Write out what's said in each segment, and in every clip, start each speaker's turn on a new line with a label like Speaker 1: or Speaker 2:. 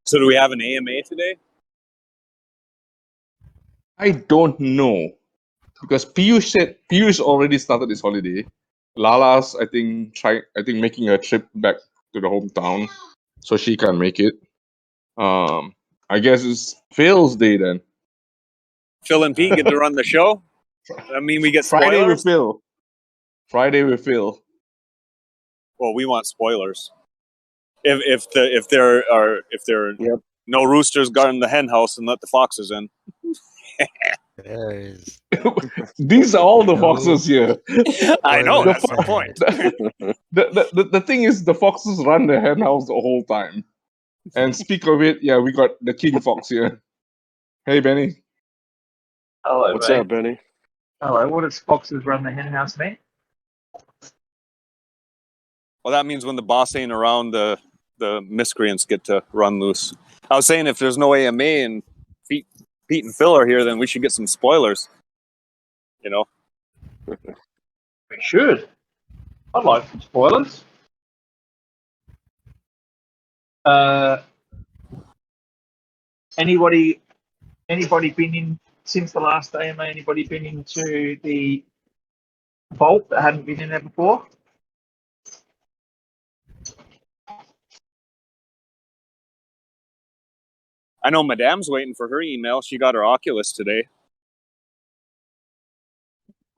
Speaker 1: So do we have an AMA today?
Speaker 2: I don't know. Because Piyush already started his holiday. Lala's, I think, making a trip back to the hometown. So she can't make it. I guess it's Phil's day then.
Speaker 1: Phil and Pete get to run the show? I mean, we get spoilers?
Speaker 2: Friday with Phil.
Speaker 1: Well, we want spoilers. If there are no roosters guarding the hen house, and let the foxes in.
Speaker 2: These are all the foxes here.
Speaker 1: I know, that's the point.
Speaker 2: The thing is, the foxes run the hen house the whole time. And speak of it, yeah, we got the king fox here. Hey, Benny.
Speaker 3: Hello,
Speaker 4: What's
Speaker 3: mate.
Speaker 4: up, Benny?
Speaker 3: Hello, what does foxes run the hen house mean?
Speaker 1: Well, that means when the boss ain't around, the miscreants get to run loose. I was saying if there's no AMA and Pete and Phil are here, then we should get some spoilers. You know?
Speaker 3: We should. I'd like some spoilers. Anybody been in since the last AMA? Anybody been into the vault that hadn't been in there before?
Speaker 1: I know Madame's waiting for her email. She got her Oculus today.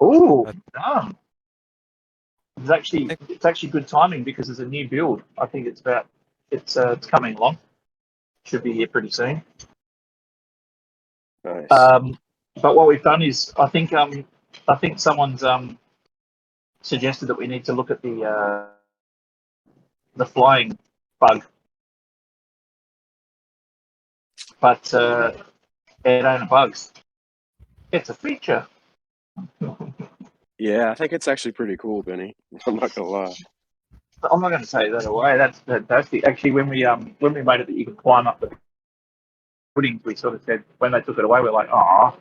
Speaker 3: Oh, damn. It's actually good timing because there's a new build. I think it's coming along. Should be here pretty soon.
Speaker 4: Nice.
Speaker 3: But what we've done is I think someone's suggested that we need to look at the flying bug. But it ain't a bug. It's a feature.
Speaker 4: Yeah, I think it's actually pretty cool, Benny. I'm not gonna lie.
Speaker 3: I'm not going to take that away. That's actually when we made it that you could climb up the buildings. We sort of said when they took it away, we're like, oh,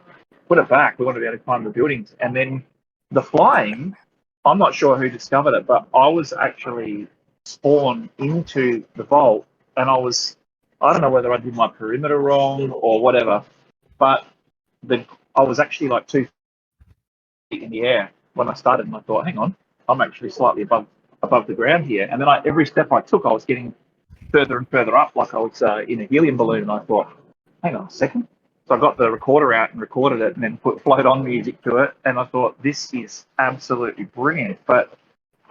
Speaker 3: put it back. We want to be able to climb the buildings. And then the flying, I'm not sure who discovered it, but I was actually spawned into the vault, and I don't know whether I did my perimeter wrong or whatever, but I was actually like 2 feet in the air when I started, and I thought, hang on, I'm actually slightly above the ground here. And then every step I took, I was getting further and further up, like I was in a helium balloon. And I thought, hang on a second. So I got the recorder out and recorded it, and then put float on music to it. And I thought, this is absolutely brilliant.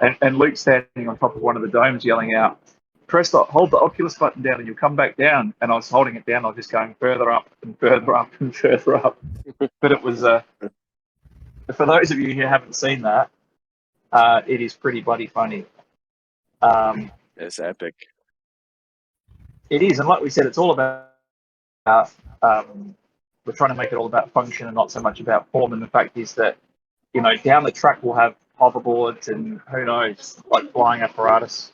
Speaker 3: And Luke standing on top of one of the domes yelling out, hold the Oculus button down and you'll come back down. And I was holding it down. I was just going further up and further up and further up. But it was, for those of you who haven't seen that, it is pretty bloody funny.
Speaker 4: It's epic.
Speaker 3: It is. And like we said, it's all about, we're trying to make it all about function and not so much about form. And the fact is that, down the track we'll have hoverboards and who knows, like flying apparatus,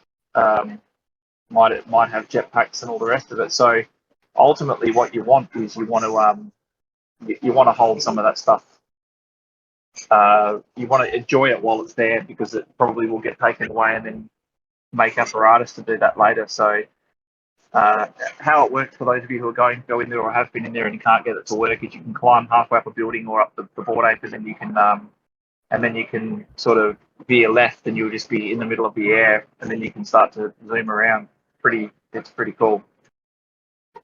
Speaker 3: might have jetpacks and all the rest of it. So ultimately what you want is you want to hold some of that stuff. You want to enjoy it while it's there because it probably will get taken away and then make apparatus to do that later. So how it works for those of you who are going to go in there or have been in there and you can't get it to work is you can climb halfway up a building or up the board acres and you can sort of veer left and you'll just be in the middle of the air and then you can start to zoom around. It's pretty cool.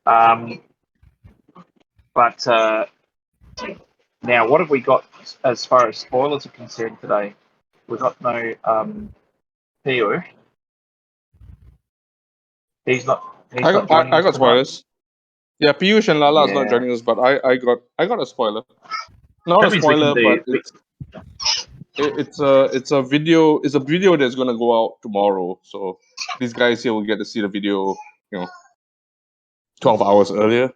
Speaker 3: But now, what have we got as far as spoilers are concerned today? We've got no Theo. I
Speaker 2: got spoilers. Yeah, Piyush and Lala is not joining us, but I got a spoiler. Not a spoiler, but it's a video. It's a video that's gonna go out tomorrow. So these guys here will get to see the video, 12 hours earlier.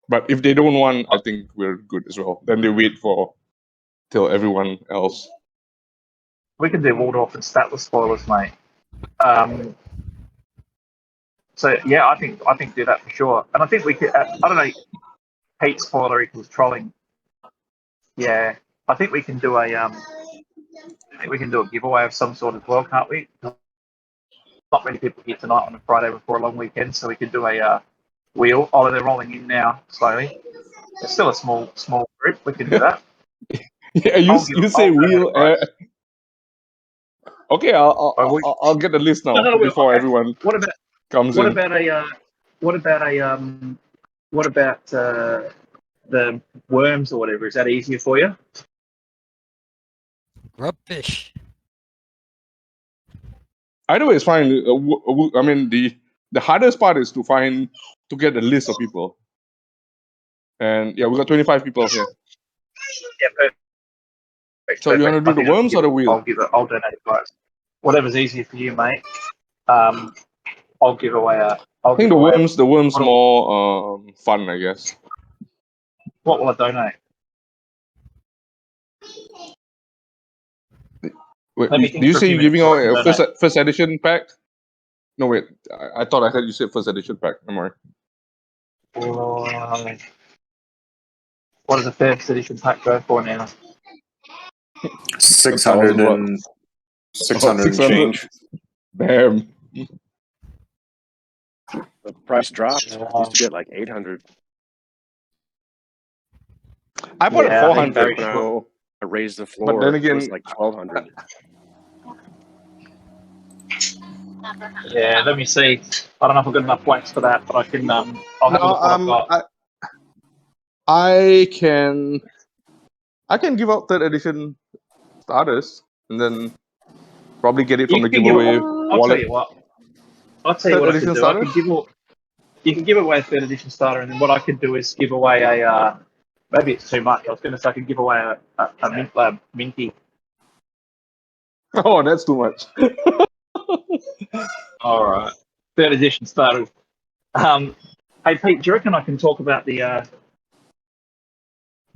Speaker 2: But if they don't want, I think we're good as well. Then they wait till everyone else.
Speaker 3: We can do Waldorf and Statler spoilers, mate. So yeah, I think do that for sure. And I think we could. I don't know. Hate spoiler equals trolling. Yeah, I think we can do a. I think we can do a giveaway of some sort as well, can't we? Not many people here tonight on a Friday before a long weekend, so we could do a wheel. Oh, they're rolling in now slowly. It's still a small group. We can do that.
Speaker 2: Yeah, you say wheel. Okay, I'll get the list now before
Speaker 3: okay.
Speaker 2: everyone
Speaker 3: What about
Speaker 2: comes
Speaker 3: what
Speaker 2: in.
Speaker 3: about a what about the worms or whatever? Is that easier for you?
Speaker 5: Rubbish.
Speaker 2: Either way, it's fine. I mean, the hardest part is to get the list of people. And yeah, we got 25 people here.
Speaker 3: Yeah, perfect.
Speaker 2: So you want to do the worms or the wheel?
Speaker 3: I'll donate it, guys. Whatever's easier for you, mate. I'll give away a.
Speaker 2: I think the worms more fun, I guess.
Speaker 3: What will I donate?
Speaker 2: Wait,
Speaker 3: Let me
Speaker 2: do
Speaker 3: think
Speaker 2: you
Speaker 3: for a
Speaker 2: say
Speaker 3: few
Speaker 2: you're giving
Speaker 3: minutes
Speaker 2: out
Speaker 3: so I
Speaker 2: a
Speaker 3: can
Speaker 2: first edition pack? No, wait. I thought I heard you said first edition pack. Am I?
Speaker 3: what does a first edition pack go for now?
Speaker 1: 600 and 600 and
Speaker 2: 600.
Speaker 1: change.
Speaker 2: Damn.
Speaker 4: The price dropped. Used to be at like 800.
Speaker 2: I bought
Speaker 3: Yeah,
Speaker 2: at
Speaker 3: I think
Speaker 2: 400.
Speaker 3: very
Speaker 2: So,
Speaker 4: I raised the
Speaker 2: but
Speaker 4: floor.
Speaker 2: then
Speaker 4: It
Speaker 2: again,
Speaker 4: was like 1200.
Speaker 3: Yeah, let me see. I don't know if I've got enough points for that, but I can. I'll have a look what I've got.
Speaker 2: I can give out third edition starters and then probably get it from
Speaker 3: You
Speaker 2: the
Speaker 3: can give.
Speaker 2: giveaway
Speaker 3: I'll tell
Speaker 2: wallet.
Speaker 3: you what. I'll tell you
Speaker 2: Third
Speaker 3: what I could
Speaker 2: edition
Speaker 3: do.
Speaker 2: starter?
Speaker 3: I could give. You can give away a third edition starter, and then what I could do is give away a. Maybe it's too much. I was going to say I could give away a minty.
Speaker 2: Oh, that's too much.
Speaker 3: All right. Third edition starter. Hey Pete, do you reckon I can talk about the?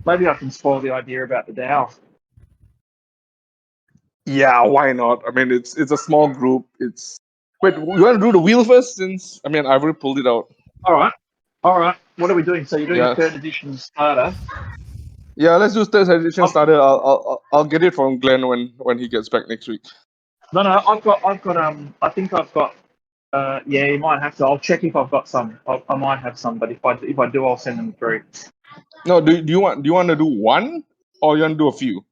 Speaker 3: Maybe I can spoil the idea about the Dow.
Speaker 2: Yeah, why not? I mean, it's a small group. Wait, you want to do the wheel first? Since I mean, I've already pulled it out.
Speaker 3: All right. What are we doing? So you're doing
Speaker 2: Yeah.
Speaker 3: a third edition starter.
Speaker 2: Yeah, let's do third edition starter. I'll get it from Glenn when he gets back next week.
Speaker 3: No, I've got I think I've got yeah, you might have to. I'll check if I've got some. I might have some, but if I do, I'll send them through.
Speaker 2: No, do you want to do one or you want to do a few?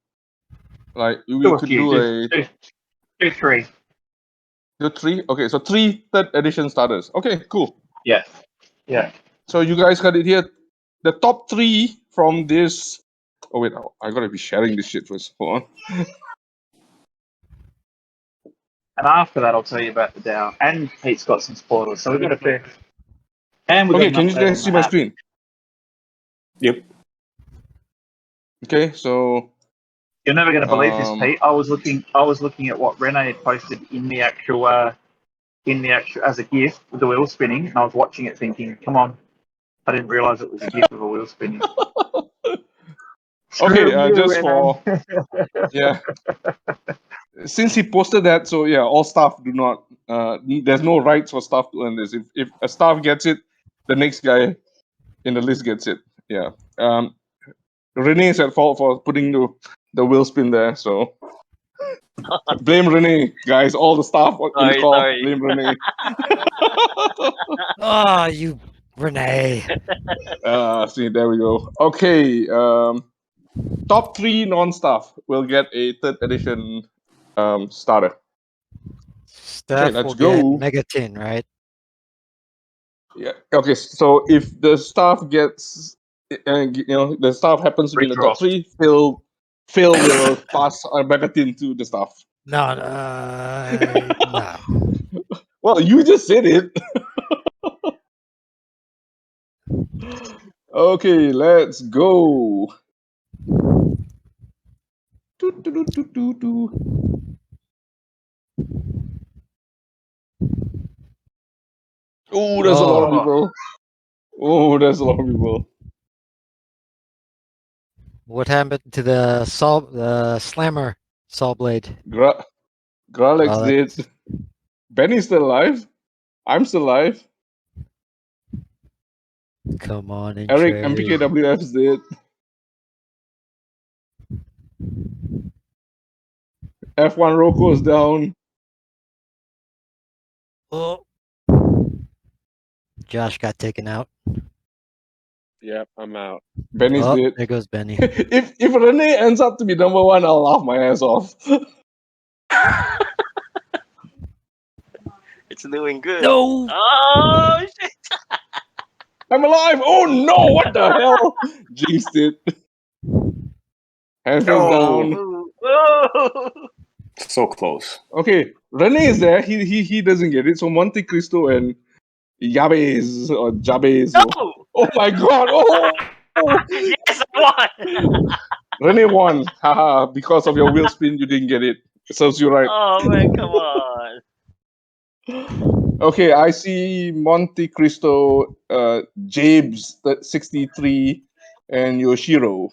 Speaker 2: Like you
Speaker 3: Do a
Speaker 2: could
Speaker 3: few. Do three.
Speaker 2: do three. Okay, so 3 third edition starters. Okay, cool.
Speaker 3: Yeah. Yeah.
Speaker 2: So you guys got it here. The top 3 from this. Oh wait, I gotta be sharing this shit first. Hold on.
Speaker 3: And after that, I'll tell you about the Dow. And Pete's got some spoilers, so we've got a fair. And we've
Speaker 2: Okay,
Speaker 3: got
Speaker 2: can
Speaker 3: an
Speaker 2: you
Speaker 3: update
Speaker 2: guys
Speaker 3: on
Speaker 2: see
Speaker 3: the
Speaker 2: my
Speaker 3: hat.
Speaker 2: screen?
Speaker 1: Yep.
Speaker 2: Okay, so
Speaker 3: You're never going to believe this, Pete. I was looking at what Rene had posted in the actual as a gift with the wheel spinning, and I was watching it thinking, come on, I didn't realise it was a gift of a wheel spinning.
Speaker 2: okay, just
Speaker 3: Rene.
Speaker 2: for yeah. Since he posted that, so yeah, all staff do not. There's no rights for staff to earn this. If a staff gets it, the next guy in the list gets it. Yeah. Renee is at fault for putting the wheel spin there, so blame Renee, guys. All the staff in the call, blame Renee.
Speaker 5: Oh, you Renee.
Speaker 2: See, there we go. Okay. Top 3 non-staff will get a third edition starter.
Speaker 5: Steph
Speaker 2: let's
Speaker 5: will get
Speaker 2: go.
Speaker 5: Mega Tin, right?
Speaker 2: Yeah. Okay. So if the staff gets, the staff happens to be in the top 3, Phil will pass a Megatin to the staff.
Speaker 5: No, no.
Speaker 2: Well, you just said it. Okay, let's go. Oh, there's a lot of people. Oh, there's a lot of people.
Speaker 5: What happened to the slammer saw blade?
Speaker 2: Gralex did. Benny's still alive. I'm still alive.
Speaker 5: Come on, in
Speaker 2: Eric
Speaker 5: trade.
Speaker 2: MPKWF's did. F1 Roko's down.
Speaker 5: Oh. Josh got taken out.
Speaker 4: Yep, I'm out.
Speaker 2: Benny's
Speaker 5: Oh,
Speaker 2: dead.
Speaker 5: there goes Benny.
Speaker 2: If Renee ends up to be number one, I'll laugh my ass off.
Speaker 6: It's doing good.
Speaker 5: No!
Speaker 6: Oh shit!
Speaker 2: I'm alive! Oh no! What the hell? Jinxed it. Handfist
Speaker 1: No.
Speaker 2: down.
Speaker 6: Ooh, whoa.
Speaker 1: So close.
Speaker 2: Okay, Rene is there. He doesn't get it. So Monte Cristo and Jabez or Jabez.
Speaker 6: No!
Speaker 2: Oh my god! Oh,
Speaker 6: Yes, I won!
Speaker 2: Rene won. Haha! Because of your wheel spin, you didn't get it. It serves you right.
Speaker 6: Oh man, come on.
Speaker 2: Okay, I see Monte Cristo, Jabes 63, and Yoshiro.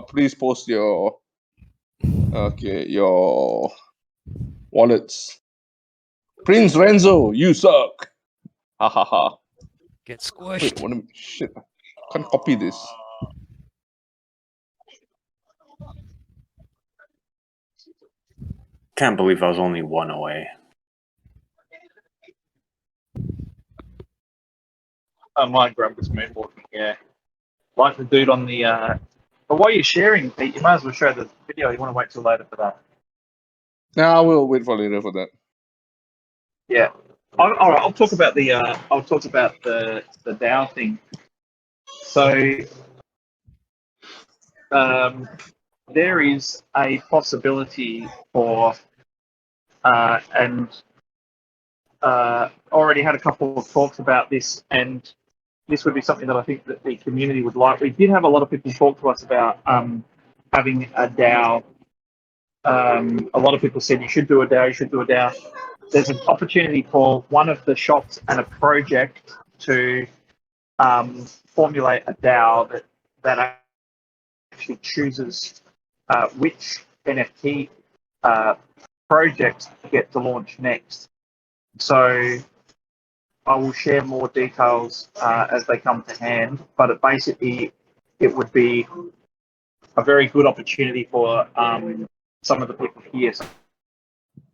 Speaker 2: Please post your your wallets. Prince Renzo, you suck. Ha ha ha.
Speaker 5: Get
Speaker 2: Wait,
Speaker 5: squished.
Speaker 2: what? Shit, I can't copy this.
Speaker 1: Can't believe I was only one away.
Speaker 3: My grab was moonwalking, yeah. Like the dude on the. But while you're sharing, Pete, you might as well show the video. You want to wait till later for that?
Speaker 2: Nah, we'll wait for later for that.
Speaker 3: Yeah. All right. I'll talk about the. I'll talk about the DAO thing. So, there is a possibility for, and already had a couple of talks about this, and this would be something that I think that the community would like. We did have a lot of people talk to us about having a DAO. A lot of people said you should do a DAO, you should do a DAO. There's an opportunity for one of the shops and a project to formulate a DAO that actually chooses which NFT project to get to launch next. So I will share more details as they come to hand, but it would be a very good opportunity for some of the people here. So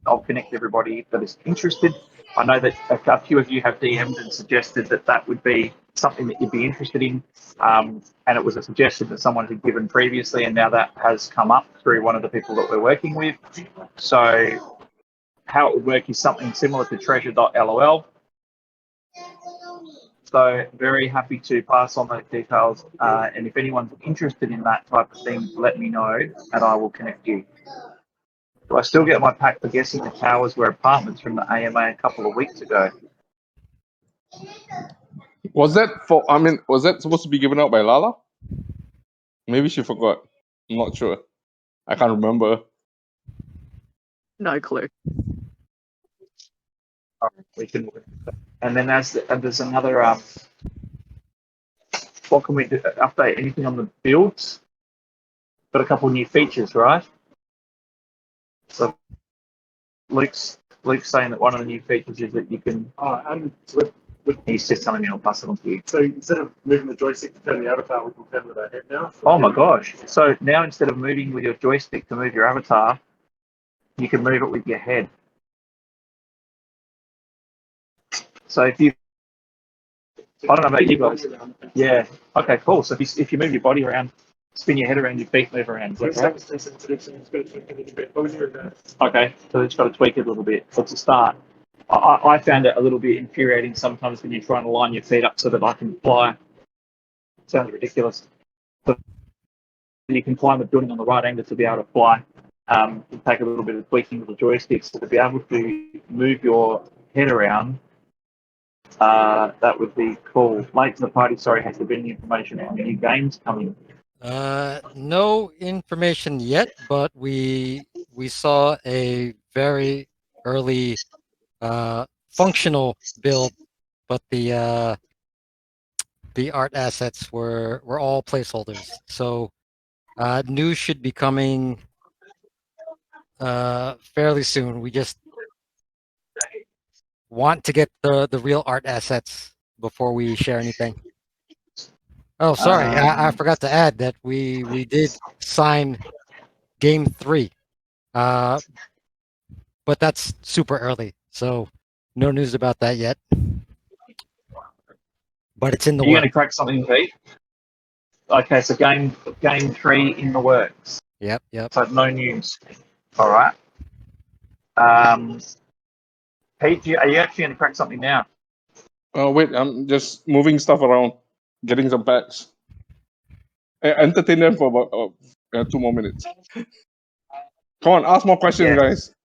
Speaker 3: I'll connect everybody that is interested. I know that a few of you have DM'd and suggested that that would be something that you'd be interested in, and it was a suggestion that someone had given previously, and now that has come up through one of the people that we're working with. So how it would work is something similar to treasure.lol. So very happy to pass on those details, and if anyone's interested in that type of thing, let me know and I will connect you. Do I still get my pack for guessing the towers were apartments from the AMA a couple of weeks ago?
Speaker 2: Was that for? I mean, was that supposed to be given out by Lala? Maybe she forgot. I'm not sure. I can't remember.
Speaker 7: No clue.
Speaker 3: We can, and then there's another. What can we do? Update anything on the builds? Got a couple of new features, right? So Luke's saying that one of the new features is that you can. He's just telling me I'll pass it on to you.
Speaker 8: So instead of moving the joystick to turn the avatar, we can turn with our head now.
Speaker 3: Oh my gosh! So now instead of moving with your joystick to move your avatar, you can move it with your head. So if you, I don't know about you guys. Yeah. Okay. Cool. So if you move your body around, spin your head around, your feet move around. Is that right? Okay. So it's got to tweak it a little bit. So it's a start. I found it a little bit infuriating sometimes when you're trying to line your feet up so that I can fly. Sounds ridiculous. But you can climb a building on the right angle to be able to fly. It take a little bit of tweaking with the joysticks to be able to move your head around. That would be cool. Late to the party, sorry, has there been any information on new games coming?
Speaker 5: No information yet, but we saw a very early functional build, but the art assets were all placeholders. So news should be coming fairly soon. We just want to get the real art assets before we share anything. Oh, sorry, I forgot to add that we did sign Game 3, but that's super early, so no news about that yet. but it's in the
Speaker 3: Are you
Speaker 5: works.
Speaker 3: going to crack something, Pete? Okay, so game 3 in the works.
Speaker 5: Yep.
Speaker 3: So no news. All right. Pete, are you actually going to crack something now?
Speaker 2: Wait, I'm just moving stuff around, getting some packs. Entertain them for about 2 more minutes. Come on, ask more questions,
Speaker 3: Yeah.
Speaker 2: guys.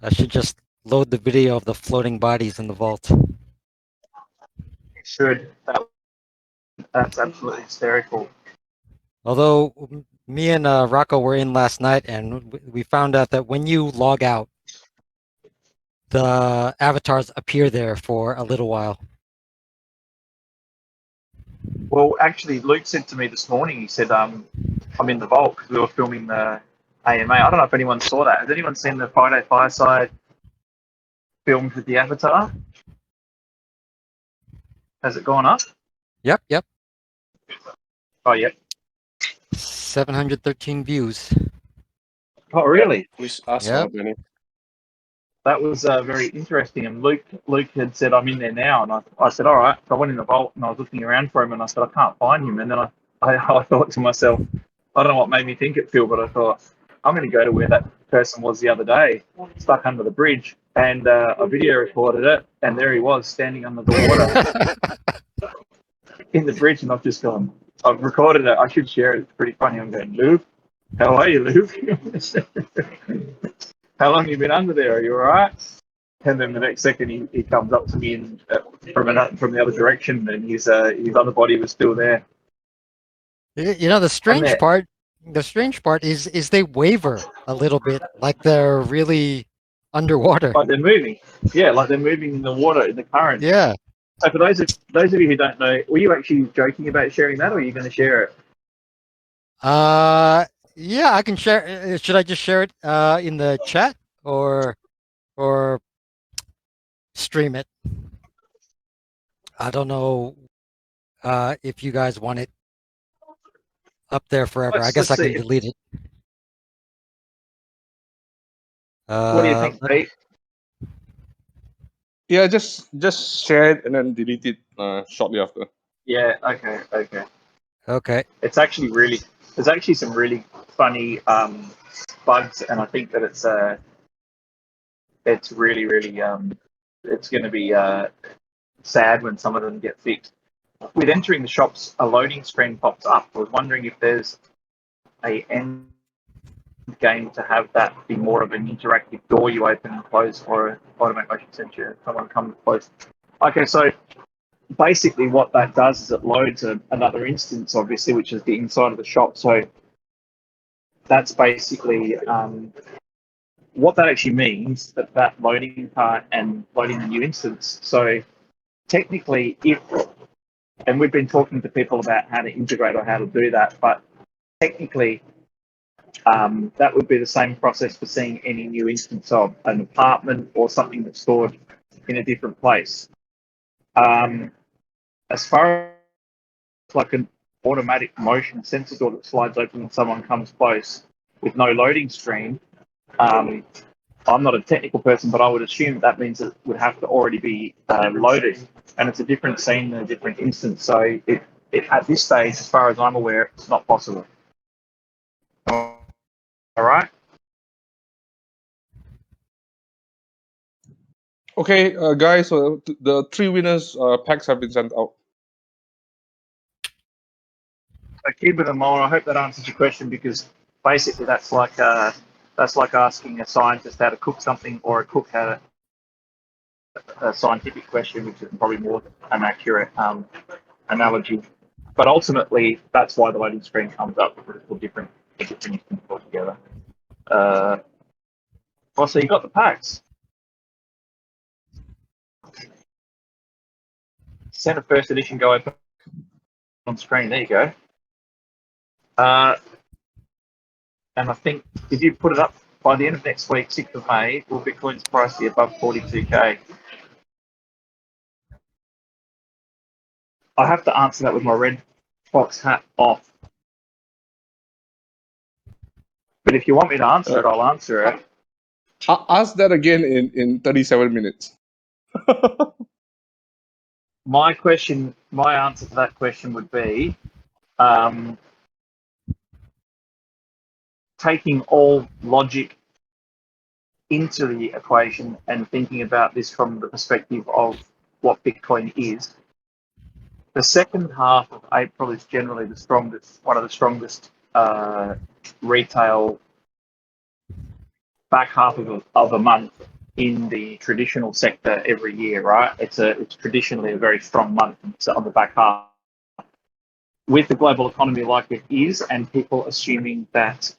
Speaker 5: I should just load the video of the floating bodies in the vault.
Speaker 3: Should. That's absolutely hysterical.
Speaker 5: Although me and Rocco were in last night, and we found out that when you log out, the avatars appear there for a little while.
Speaker 3: Well, actually, Luke said to me this morning, he said, I'm in the vault because we were filming the AMA. I don't know if anyone saw that. Has anyone seen the Friday Fireside filmed with the avatar? Has it gone up?
Speaker 5: Yep.
Speaker 3: Oh, yeah.
Speaker 5: 713 views.
Speaker 3: Oh, really?
Speaker 4: I saw it, Benny.
Speaker 3: That was very interesting. And Luke had said, I'm in there now. And I said, all right. So I went in the vault and I was looking around for him and I said, I can't find him. And then I thought to myself, I don't know what made me think it, Phil, but I thought, I'm going to go to where that person was the other day, stuck under the bridge. And I video recorded it. And there he was standing under the water in the bridge. And I've just gone, I've recorded it. I should share it. It's pretty funny. I'm going, Luke, how are you, Luke? How long have you been under there? Are you all right? And then the next second, he comes up to me and, from the other direction, and his other body was still there.
Speaker 5: You know, the strange part is they waver a little bit, like they're really underwater.
Speaker 3: Like they're moving. Yeah, like they're moving in the water, in the current.
Speaker 5: Yeah.
Speaker 3: So for those of you who don't know, were you actually joking about sharing that, or are you going to share it?
Speaker 5: Yeah, I can share. Should I just share it in the chat or stream it? I don't know if you guys want it up there forever. I guess I can delete it.
Speaker 3: What do you think, Pete?
Speaker 2: Yeah, just share it and then delete it shortly after.
Speaker 3: Yeah. Okay. There's actually some really funny bugs, and I think that it's really it's going to be sad when some of them get fixed. With entering the shops, a loading screen pops up. I was wondering if there's a end game to have that be more of an interactive door you open and close, or automatic motion sensor someone comes close. Okay, so basically what that does is it loads another instance, obviously, which is the inside of the shop. So that's basically what that actually means, that loading part and loading the new instance. So technically, and we've been talking to people about how to integrate or how to do that, but technically that would be the same process for seeing any new instance of an apartment or something that's stored in a different place. As far as like an automatic motion sensor door that slides open when someone comes close with no loading screen, I'm not a technical person, but I would assume that means it would have to already be loaded, and it's a different scene and a different instance. So it at this stage, as far as I'm aware, it's not possible. All right.
Speaker 2: Okay, guys. So the 3 winners packs have been sent out.
Speaker 3: So keep it in mind. I hope that answers your question, because basically that's like asking a scientist how to cook something, or a cook how a scientific question, which is probably more an accurate analogy. But ultimately, that's why the loading screen comes up, because it's all different instances altogether. So you got the packs. Center first edition go open on screen. There you go. And I think if you put it up by the end of next week, 6th of May, will Bitcoin's price be above 42K? I have to answer that with my red fox hat off. But if you want me to answer it, I'll answer it.
Speaker 2: Ask that again in 37 minutes.
Speaker 3: my answer to that question would be taking all logic into the equation and thinking about this from the perspective of what Bitcoin is. The second half of April is generally the strongest, one of the strongest retail back half of a month in the traditional sector every year, right? It's traditionally a very strong month on the back half. With the global economy like it is, and people assuming that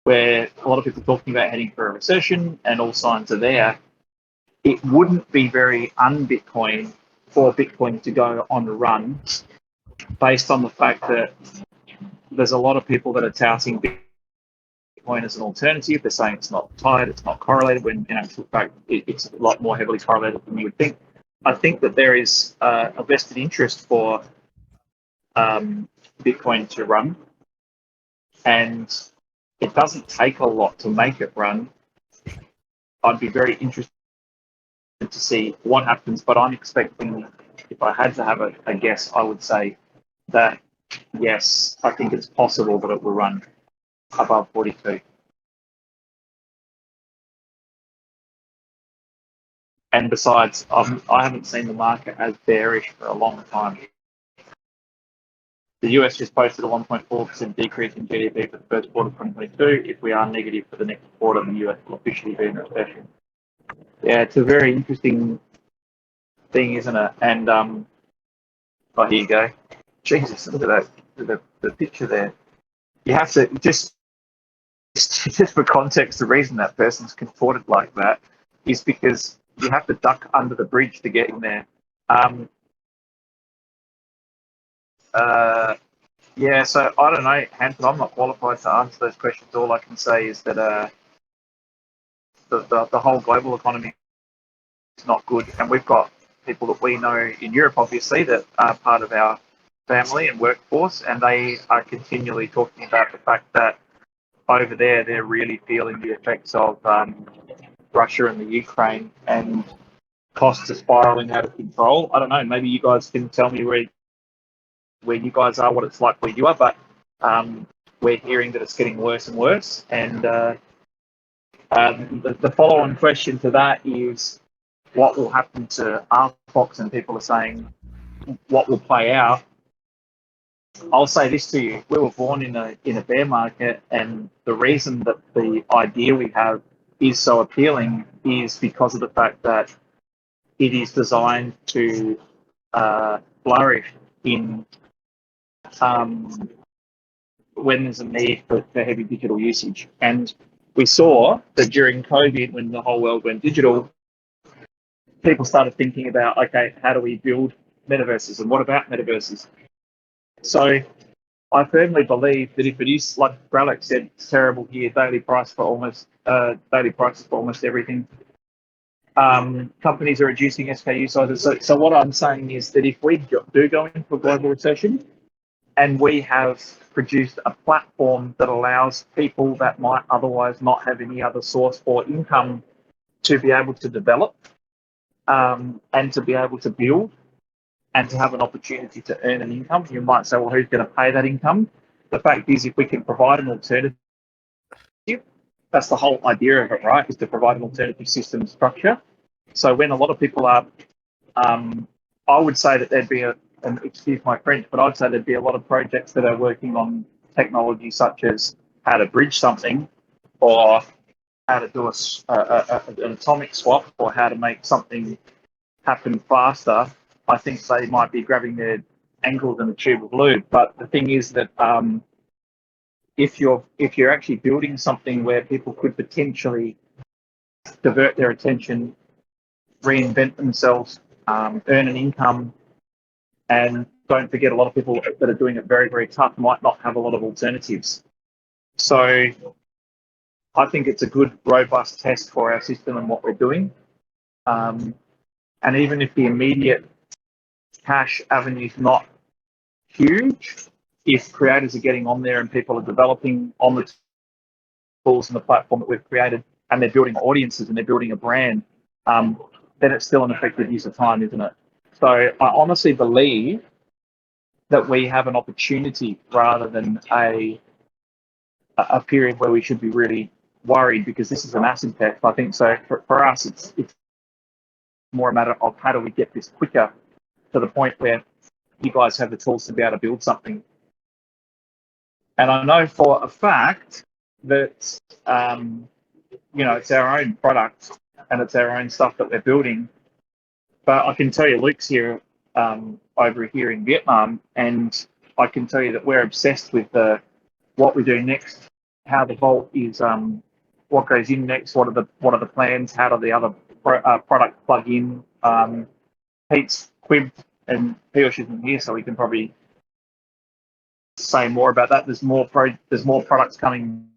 Speaker 3: where a lot of people talking about heading for a recession and all signs are there, it wouldn't be very un-Bitcoin for Bitcoin to go on a run based on the fact that there's a lot of people that are touting Bitcoin as an alternative. They're saying it's not tied, it's not correlated, when in actual fact it's a lot more heavily correlated than you would think. I think that there is a vested interest for Bitcoin to run, and it doesn't take a lot to make it run. I'd be very interested to see what happens, but I'm expecting, if I had to have a guess, I would say that yes, I think it's possible that it will run above 42. And besides, I haven't seen the market as bearish for a long time. The US just posted a 1.4% decrease in GDP for the first quarter of 2022. If we are negative for the next quarter, the US will officially be in recession. Yeah, it's a very interesting thing, isn't it? And oh, here you go. Jesus, look at that, the picture there. You have to just for context, the reason that person's contorted like that is because you have to duck under the bridge to get in there. Yeah, so I don't know, Hanson, I'm not qualified to answer those questions. All I can say is that the whole global economy is not good, and we've got people that we know in Europe, obviously, that are part of our family and workforce, and they are continually talking about the fact that over there they're really feeling the effects of Russia and the Ukraine, and costs are spiraling out of control. I don't know, maybe you guys can tell me where you guys are, what it's like where you are, but we're hearing that it's getting worse and worse. And the follow-on question to that is, what will happen to RFOX? And people are saying, what will play out? I'll say this to you: we were born in a bear market, and the reason that the idea we have is so appealing is because of the fact that it is designed to flourish in when there's a need for heavy digital usage. And we saw that during COVID, when the whole world went digital, people started thinking about, okay, how do we build metaverses, and what about metaverses? So I firmly believe that if it is, like Bralek said, it's terrible here, daily prices for almost everything. Companies are reducing SKU sizes. So what I'm saying is that if we do go into a global recession, and we have produced a platform that allows people that might otherwise not have any other source for income to be able to develop and to be able to build and to have an opportunity to earn an income. You might say, well, who's going to pay that income? The fact is, if we can provide an alternative, that's the whole idea of it, right, is to provide an alternative system structure. So when a lot of people are, I would say that there'd be and excuse my French, but I'd say there'd be a lot of projects that are working on technology such as how to bridge something, or how to do an atomic swap, or how to make something happen faster. I think they might be grabbing their ankles in a tube of lube. But the thing is that if you're actually building something where people could potentially divert their attention, reinvent themselves, earn an income, and don't forget, a lot of people that are doing it very, very tough might not have a lot of alternatives. So I think it's a good, robust test for our system and what we're doing. And even if the immediate cash avenue is not huge, if creators are getting on there and people are developing on the tools and the platform that we've created, and they're building audiences and they're building a brand, then it's still an effective use of time, isn't it? So I honestly believe that we have an opportunity rather than a period where we should be really worried, because this is a massive test. I think so for us, it's more a matter of how do we get this quicker to the point where you guys have the tools to be able to build something. And I know for a fact that, it's our own product and it's our own stuff that we're building. But I can tell you, Luke's here over here in Vietnam, and I can tell you that we're obsessed with what we do next, how the Vault is, what goes in next, what are the plans, how do the other products plug in. Pete's quibbed, and Piyush isn't here, so we can probably say more about that. There's more products coming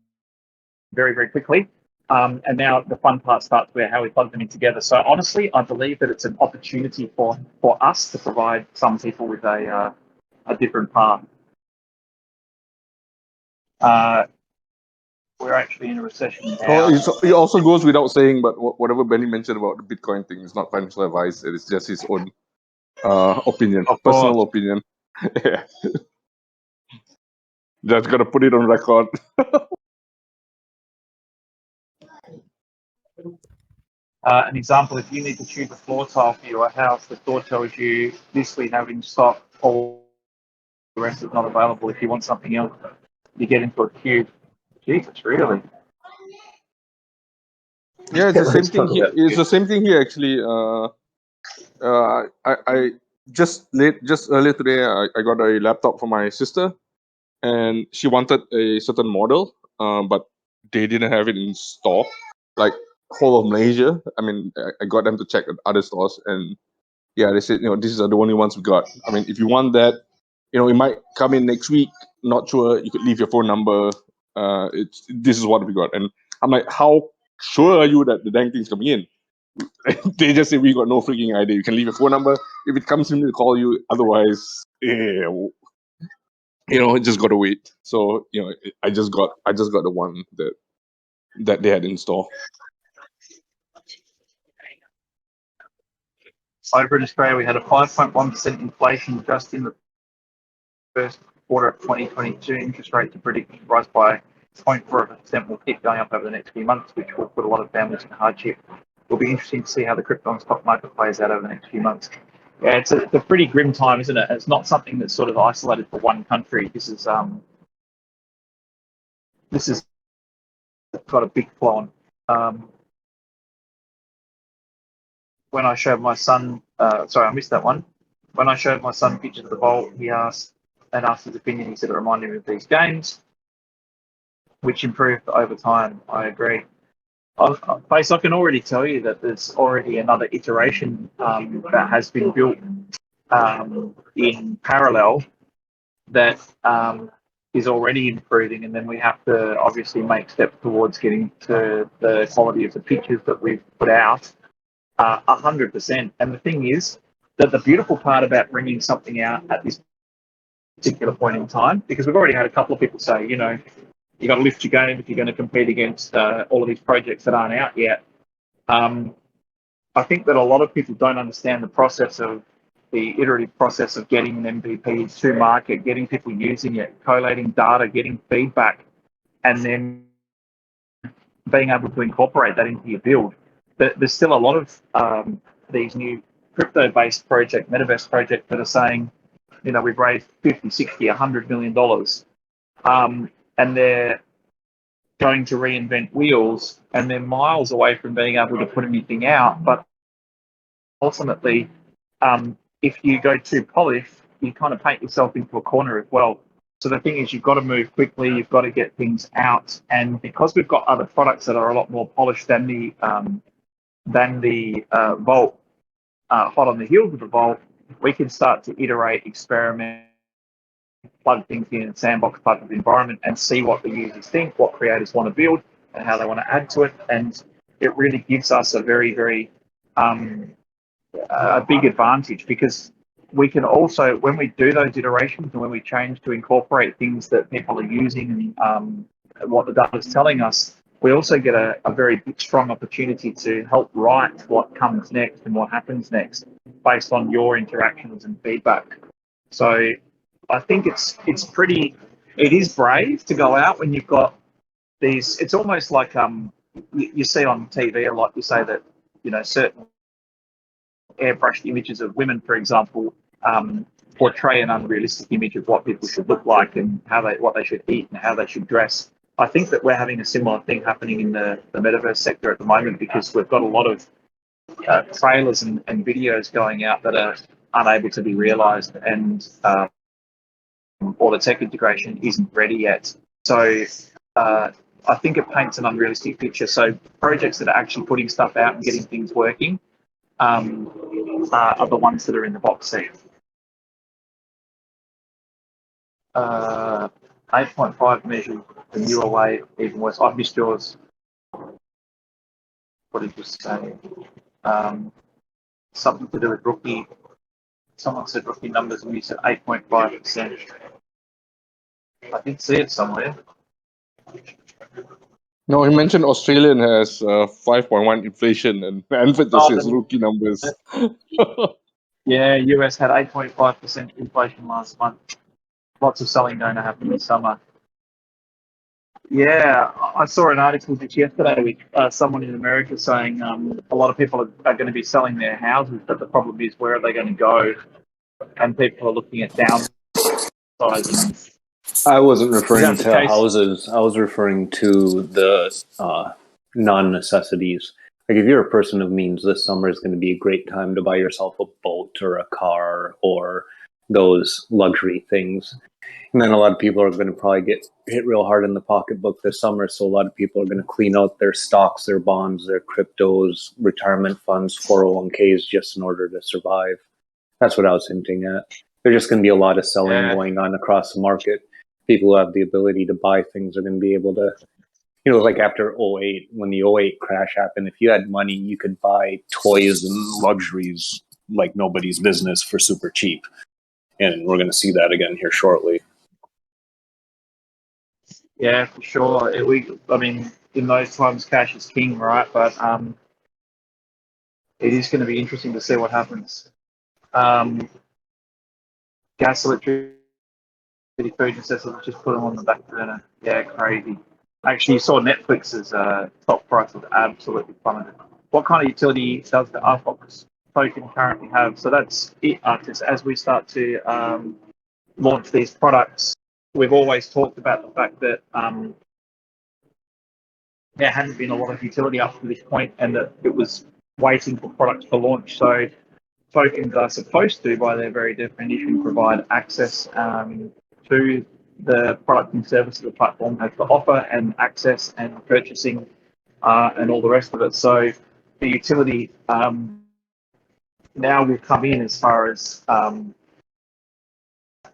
Speaker 3: very, very quickly. And now the fun part starts where how we plug them in together. So honestly, I believe that it's an opportunity for us to provide some people with a different path. We're actually in a recession now.
Speaker 2: Oh, it also goes without saying, but whatever Benny mentioned about the Bitcoin thing is not financial advice. It is just his own opinion, personal opinion. Yeah. Just gotta put it on record.
Speaker 3: An example, if you need to choose a floor tile for your house, the store tells you this we have in stock, all the rest is not available. If you want something else, you get into a queue. Jesus, really?
Speaker 2: Yeah, it's the same thing here. It's the same thing here, actually. I just earlier today, I got a laptop for my sister, and she wanted a certain model, but they didn't have it in store, like whole of Malaysia. I mean, I got them to check at other stores, and yeah, they said, these are the only ones we got. I mean, if you want that, it might come in next week. Not sure. You could leave your phone number. This is what we got, and I'm like, how sure are you that the dang thing's coming in? They just say we got no freaking idea. You can leave your phone number. If it comes in, we'll call you. Otherwise, just gotta wait. So I just got the one that they had in store.
Speaker 3: Over in Australia, we had a 5.1% inflation just in the first quarter of 2022. Interest rates are predicted to rise by 0.4%. Will keep going up over the next few months, which will put a lot of families in hardship. It'll be interesting to see how the crypto and stock market plays out over the next few months. Yeah, it's a pretty grim time, isn't it? It's not something that's sort of isolated for one country. This is got a big flow on. When I showed my son, sorry, I missed that one. When I showed my son pictures of the Vault, he asked his opinion. He said it reminded him of these games, which improved over time. I agree. I can already tell you that there's already another iteration that has been built in parallel that is already improving, and then we have to obviously make steps towards getting to the quality of the pictures that we've put out 100%. And the thing is that the beautiful part about bringing something out at this particular point in time, because we've already had a couple of people say, you got to lift your game if you're going to compete against all of these projects that aren't out yet. I think that a lot of people don't understand the iterative process of getting an MVP to market, getting people using it, collating data, getting feedback, and then being able to incorporate that into your build. But there's still a lot of these new crypto-based projects, metaverse projects that are saying, we've raised 50, 60, $100 million, and they're going to reinvent wheels, and they're miles away from being able to put anything out. But ultimately, if you go too polished, you kind of paint yourself into a corner as well. So the thing is, you've got to move quickly, you've got to get things out, and because we've got other products that are a lot more polished than the Vault, hot on the heels of the Vault, we can start to iterate, experiment, plug things in a sandbox type of environment and see what the users think, what creators want to build, and how they want to add to it. And it really gives us a very, very a big advantage, because we can also, when we do those iterations and when we change to incorporate things that people are using and what the data is telling us, we also get a very strong opportunity to help write what comes next and what happens next based on your interactions and feedback. So I think it is brave to go out when you've got these. It's almost like you see on TV a lot. You say that certain airbrushed images of women, for example, portray an unrealistic image of what people should look like and what they should eat and how they should dress. I think that we're having a similar thing happening in the metaverse sector at the moment, because we've got a lot of trailers and videos going out that are unable to be realized, and or the tech integration isn't ready yet. So I think it paints an unrealistic picture. So projects that are actually putting stuff out and getting things working are the ones that are in the box seat. 8.5 measures the newer way, even worse. I've missed yours. What did you say? Something to do with rookie. Someone said rookie numbers and you said 8.5%. I did see it somewhere.
Speaker 2: No, he mentioned Australian has 5.1 inflation, and Manfred just says rookie numbers.
Speaker 3: Yeah, US had 8.5% inflation last month. Lots of selling going to happen this summer. Yeah, I saw an article just yesterday with someone in America saying a lot of people are going to be selling their houses, but the problem is, where are they going to go? And people are looking at downsizing.
Speaker 9: I wasn't referring to
Speaker 3: case?
Speaker 9: houses. I was referring to the non-necessities. Like, if you're a person of means, this summer is going to be a great time to buy yourself a boat or a car or those luxury things. And then a lot of people are going to probably get hit real hard in the pocketbook this summer. So a lot of people are going to clean out their stocks, their bonds, their cryptos, retirement funds, 401ks, just in order to survive. That's what I was hinting at. There's just going to be a lot of selling going on across the market. People who have the ability to buy things are going to be able to, like after 08, when the 08 crash happened, if you had money, you could buy toys and luxuries like nobody's business for super cheap. And we're going to see that again here shortly.
Speaker 3: Yeah, for sure. In those times, cash is king, right? But it is going to be interesting to see what happens. Gas, electricity, food necessities, just put them on the back burner. Yeah, crazy. Actually, you saw Netflix's stock price was absolutely plummeted. What kind of utility does the RFOX token currently have? So that's it, Arctis. As we start to launch these products, we've always talked about the fact that there hadn't been a lot of utility up to this point, and that it was waiting for products to launch. So tokens are supposed to, by their very definition, provide access to the product and service that the platform has to offer, and access and purchasing and all the rest of it. So the utility now will come in as far as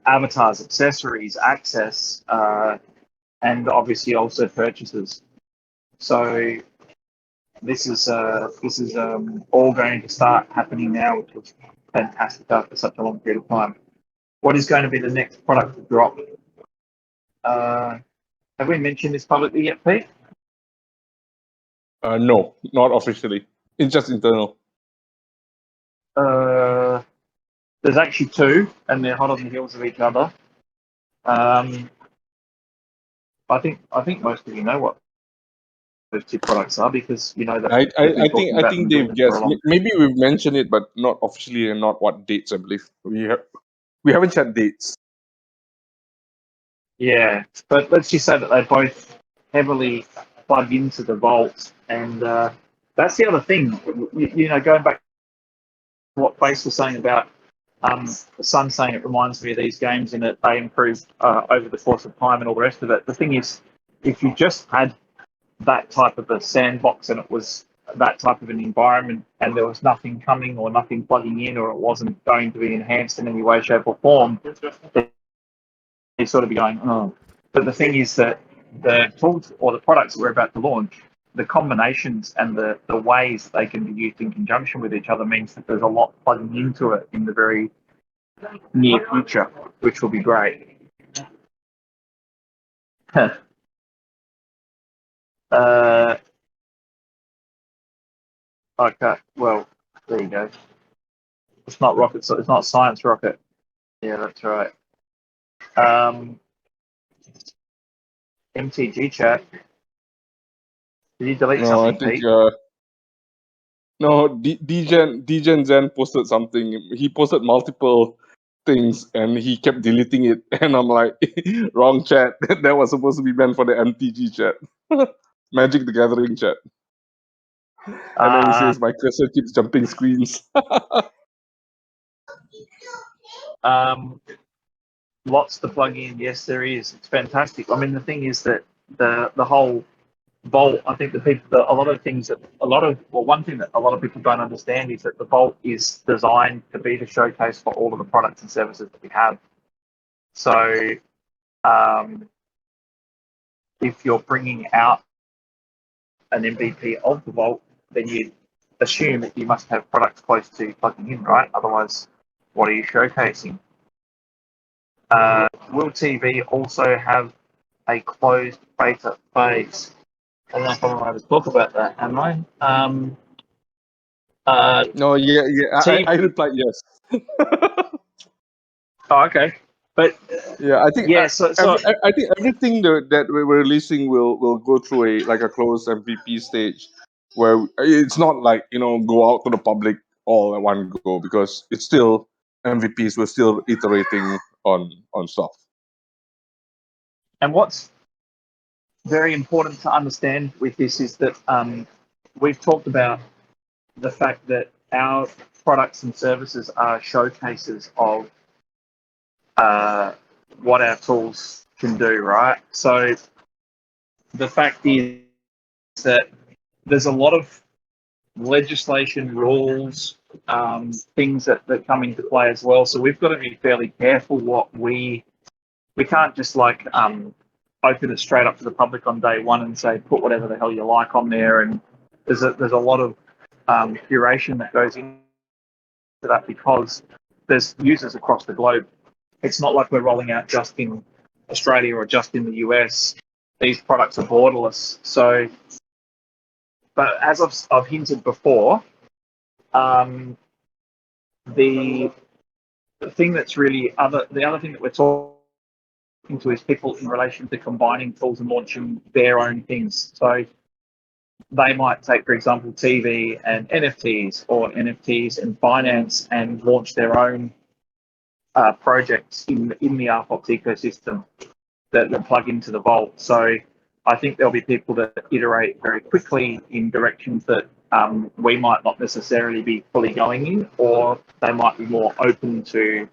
Speaker 3: avatars, accessories, access, and obviously also purchases. So this is all going to start happening now, which is fantastic after such a long period of time. What is going to be the next product to drop? Have we mentioned this publicly yet, Pete?
Speaker 2: No, not officially. It's just internal.
Speaker 3: There's actually two, and they're hot on the heels of each other. I think most of you know what those two products are, because that
Speaker 2: I think they've guessed. Maybe we've mentioned it, but not officially, and not what dates. I believe we haven't set dates.
Speaker 3: Yeah, but let's just say that they both heavily plug into the Vault, and that's the other thing. Going back to what Face was saying about the Sun saying it reminds me of these games and that they improved over the course of time and all the rest of it. The thing is, if you just had that type of a sandbox and it was that type of an environment and there was nothing coming or nothing plugging in, or it wasn't going to be enhanced in any way, shape or form, you sort of be going, oh. But the thing is that the tools or the products that we're about to launch, the combinations and the ways that they can be used in conjunction with each other means that there's a lot plugging into it in the very near future, which will be great. Okay, well, there you go. It's not rocket, so it's not science rocket. Yeah, that's right. MTG chat. Did you delete
Speaker 2: No, I
Speaker 3: something,
Speaker 2: think
Speaker 3: Pete?
Speaker 2: no. Dgen Zen posted something. He posted multiple things and he kept deleting it. And I'm like, wrong chat. That was supposed to be meant for the MTG chat, Magic the Gathering chat. And then he says my cursor keeps jumping screens.
Speaker 3: Lots to plug in. Yes, there is. It's fantastic. I mean, the thing is that the whole Vault. I think a lot of things that one thing that a lot of people don't understand is that the Vault is designed to be the showcase for all of the products and services that we have. So, if you're bringing out an MVP of the Vault, then you assume that you must have products close to plugging in, right? Otherwise, what are you showcasing? Will TV also have a closed beta phase? I don't know if I'm allowed to talk about that, am I?
Speaker 2: No, yeah. I replied yes.
Speaker 3: Oh, okay. But
Speaker 2: Yeah, I think
Speaker 3: yeah, so
Speaker 2: I think everything that we're releasing will go through a closed MVP stage, where it's not like go out to the public all at one go, because it's still MVPs. We're still iterating on stuff.
Speaker 3: and what's very important to understand with this is that we've talked about the fact that our products and services are showcases of what our tools can do, right? So the fact is that there's a lot of legislation, rules, things that come into play as well. So we've got to be fairly careful what we can't just like open it straight up to the public on day one and say put whatever the hell you like on there. And there's a lot of curation that goes into that because there's users across the globe. It's not like we're rolling out just in Australia or just in the US. These products are borderless. So, but as I've hinted before, the thing that's really the other thing that we're talking to is people in relation to combining tools and launching their own things. So they might take, for example, TV and NFTs or NFTs and finance and launch their own projects in the RFOX ecosystem that plug into the Vault. So I think there'll be people that iterate very quickly in directions that we might not necessarily be fully going in, or they might be more open to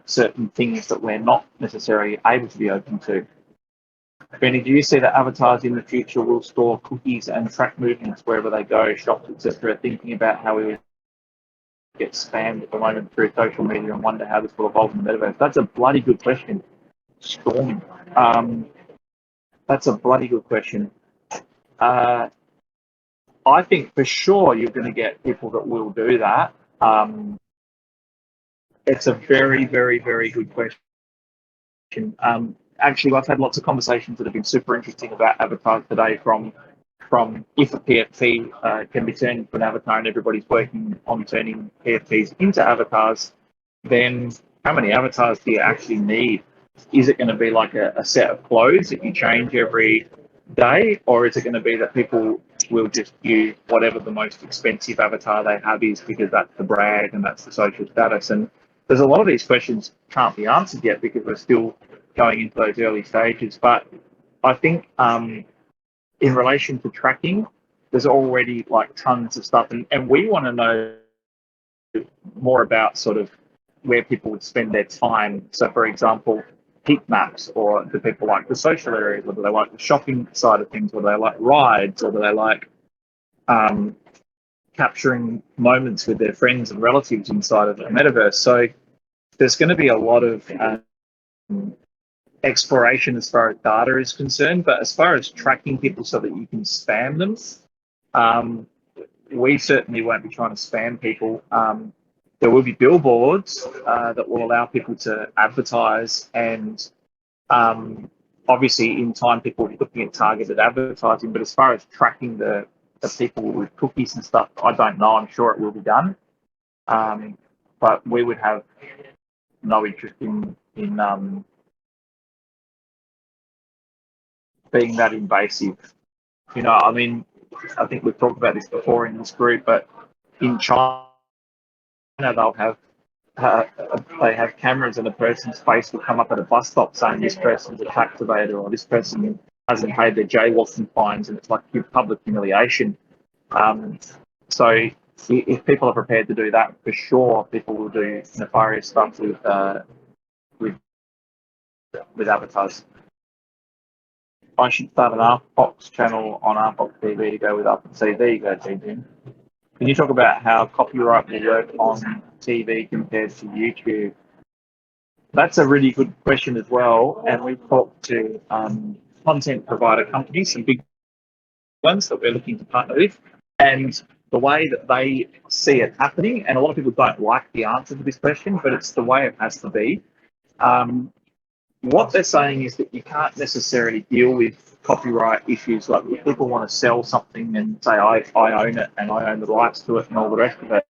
Speaker 3: certain things that we're not necessarily able to be open to. Benny, do you see that avatars in the future will store cookies and track movements wherever they go, shops, etc., thinking about how we would get spammed at the moment through social media and wonder how this will evolve in the metaverse? That's a bloody good question. Storming. That's a bloody good question. I think for sure you're going to get people that will do that. It's a very, very, very good question. Actually, I've had lots of conversations that have been super interesting about avatars today from if a PFP can be turned into an avatar and everybody's working on turning PFPs into avatars, then how many avatars do you actually need? Is it going to be like a set of clothes that you change every day, or is it going to be that people will just use whatever the most expensive avatar they have is because that's the brand and that's the social status? And there's a lot of these questions can't be answered yet because we're still going into those early stages. But I think in relation to tracking, there's already like tons of stuff, and we want to know more about sort of where people would spend their time. So, for example, heat maps, or do people like the social areas, or do they like the shopping side of things, or do they like rides, or do they like capturing moments with their friends and relatives inside of the metaverse? So there's going to be a lot of exploration as far as data is concerned, but as far as tracking people so that you can spam them, we certainly won't be trying to spam people. There will be billboards that will allow people to advertise and obviously in time people will be looking at targeted advertising, but as far as tracking the people with cookies and stuff, I don't know. I'm sure it will be done. But we would have no interest in being that invasive. You know, I mean, I think we've talked about this before in this group, but in China, they'll have they have cameras and a person's face will come up at a bus stop saying this person's a tax evader or this person hasn't paid their jaywalking fines, and it's like public humiliation. So if people are prepared to do that, for sure, people will do nefarious stuff with advertising. I should start an RFOX channel on RFOX TV to go with up and see. There you go, Jim. Can you talk about how copyright will work on TV compared to YouTube? That's a really good question as well. And we've talked to content provider companies, some big ones that we're looking to partner with, and the way that they see it happening. And a lot of people don't like the answer to this question, but it's the way it has to be. What they're saying is that you can't necessarily deal with copyright issues. Like if people want to sell something and say, I own it and I own the rights to it and all the rest of it,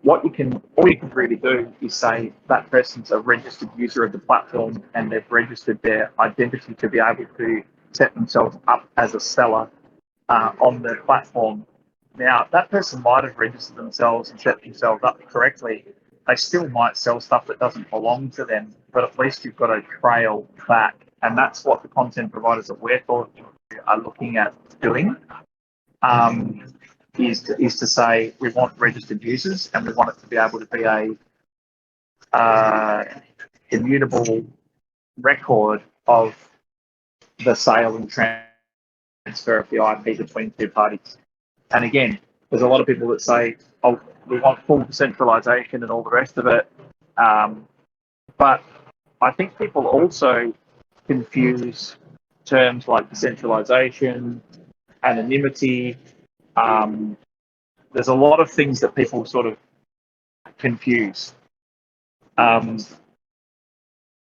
Speaker 3: all you can really do is say that person's a registered user of the platform and they've registered their identity to be able to set themselves up as a seller on the platform. Now, that person might have registered themselves and set themselves up correctly. They still might sell stuff that doesn't belong to them, but at least you've got a trail back. And that's what the content providers that we're talking to are looking at doing, is to say we want registered users and we want it to be able to be a immutable record of the sale and transfer of the IP between two parties. And again, there's a lot of people that say, oh, we want full decentralization and all the rest of it. But I think people also confuse terms like decentralization, anonymity. There's a lot of things that people sort of confuse.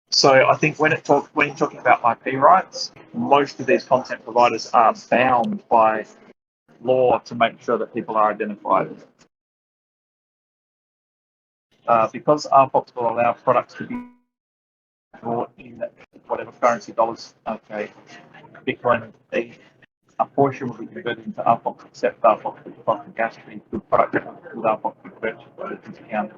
Speaker 3: So I think when you're talking about IP rights, most of these content providers are bound by law to make sure that people are identified. Because RFOX will allow products to be bought in whatever currency, dollars, okay, Bitcoin, a portion will be converted into RFOX, except RFOX with cost of gas fee, good product with RFOX with purchase at a discount.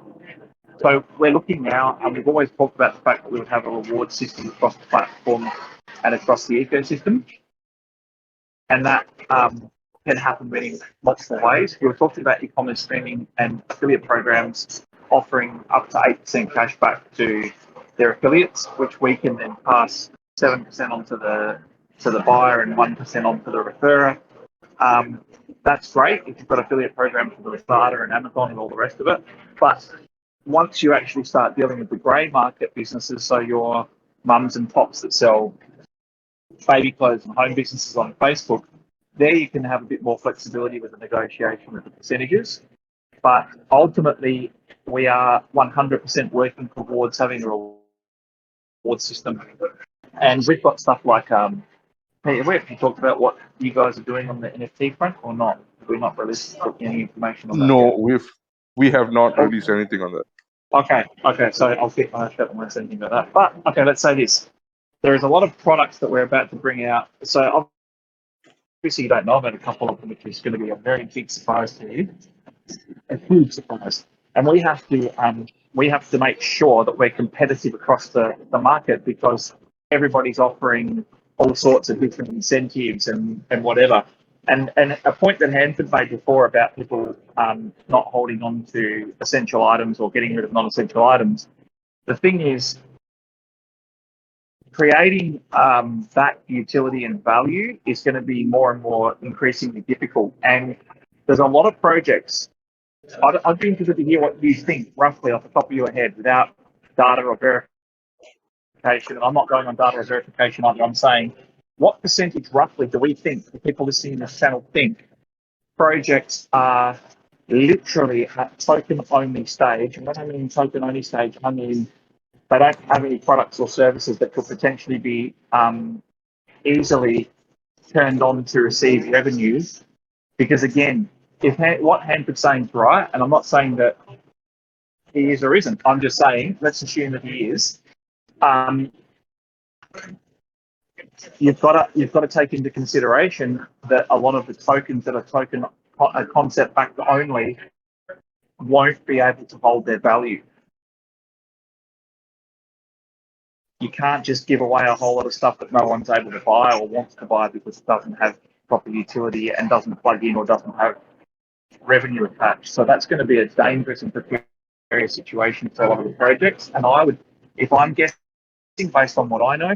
Speaker 3: So we're looking now, and we've always talked about the fact that we would have a reward system across the platform and across the ecosystem, and that can happen in multiple ways. We were talking about e-commerce streaming and affiliate programs offering up to 8% cash back to their affiliates, which we can then pass 7% onto the buyer and 1% onto the referrer. That's great if you've got affiliate programs for the starter and Amazon and all the rest of it. But once you actually start dealing with the grey market businesses, so your mums and pops that sell baby clothes and home businesses on Facebook, there you can have a bit more flexibility with the negotiation of the percentages. But ultimately, we are 100% working towards having a reward system. And we've got stuff like, hey, have you talked about what you guys are doing on the NFT front or not? We're not released any information on that
Speaker 2: No,
Speaker 3: yet.
Speaker 2: we have not released anything on that.
Speaker 3: Okay, so I'll keep my mouth shut and won't say anything about that. But, okay, let's say this. There is a lot of products that we're about to bring out. So obviously you don't know about a couple of them, which is going to be a very big surprise to you. A huge surprise. And we have to make sure that we're competitive across the market, because everybody's offering all sorts of different incentives and whatever. And a point that Hanford made before about people not holding on to essential items or getting rid of non-essential items. The thing is, creating that utility and value is going to be more and more increasingly difficult. And there's a lot of projects. I'd be interested to hear what you think, roughly off the top of your head, without data or verification. And I'm not going on data or verification either. I'm saying, what percentage roughly do we think, the people listening to this channel think, projects are literally at token-only stage? And when I mean token-only stage, I mean they don't have any products or services that could potentially be easily turned on to receive revenue. Because again, if what Hanford's saying is right, and I'm not saying that he is or isn't, I'm just saying, let's assume that he is. You've got to take into consideration that a lot of the tokens that are concept backed only won't be able to hold their value. You can't just give away a whole lot of stuff that no one's able to buy or wants to buy because it doesn't have proper utility and doesn't plug in or doesn't have revenue attached. So that's going to be a dangerous and precarious situation for a lot of the projects. And I would, if I'm guessing based on what I know,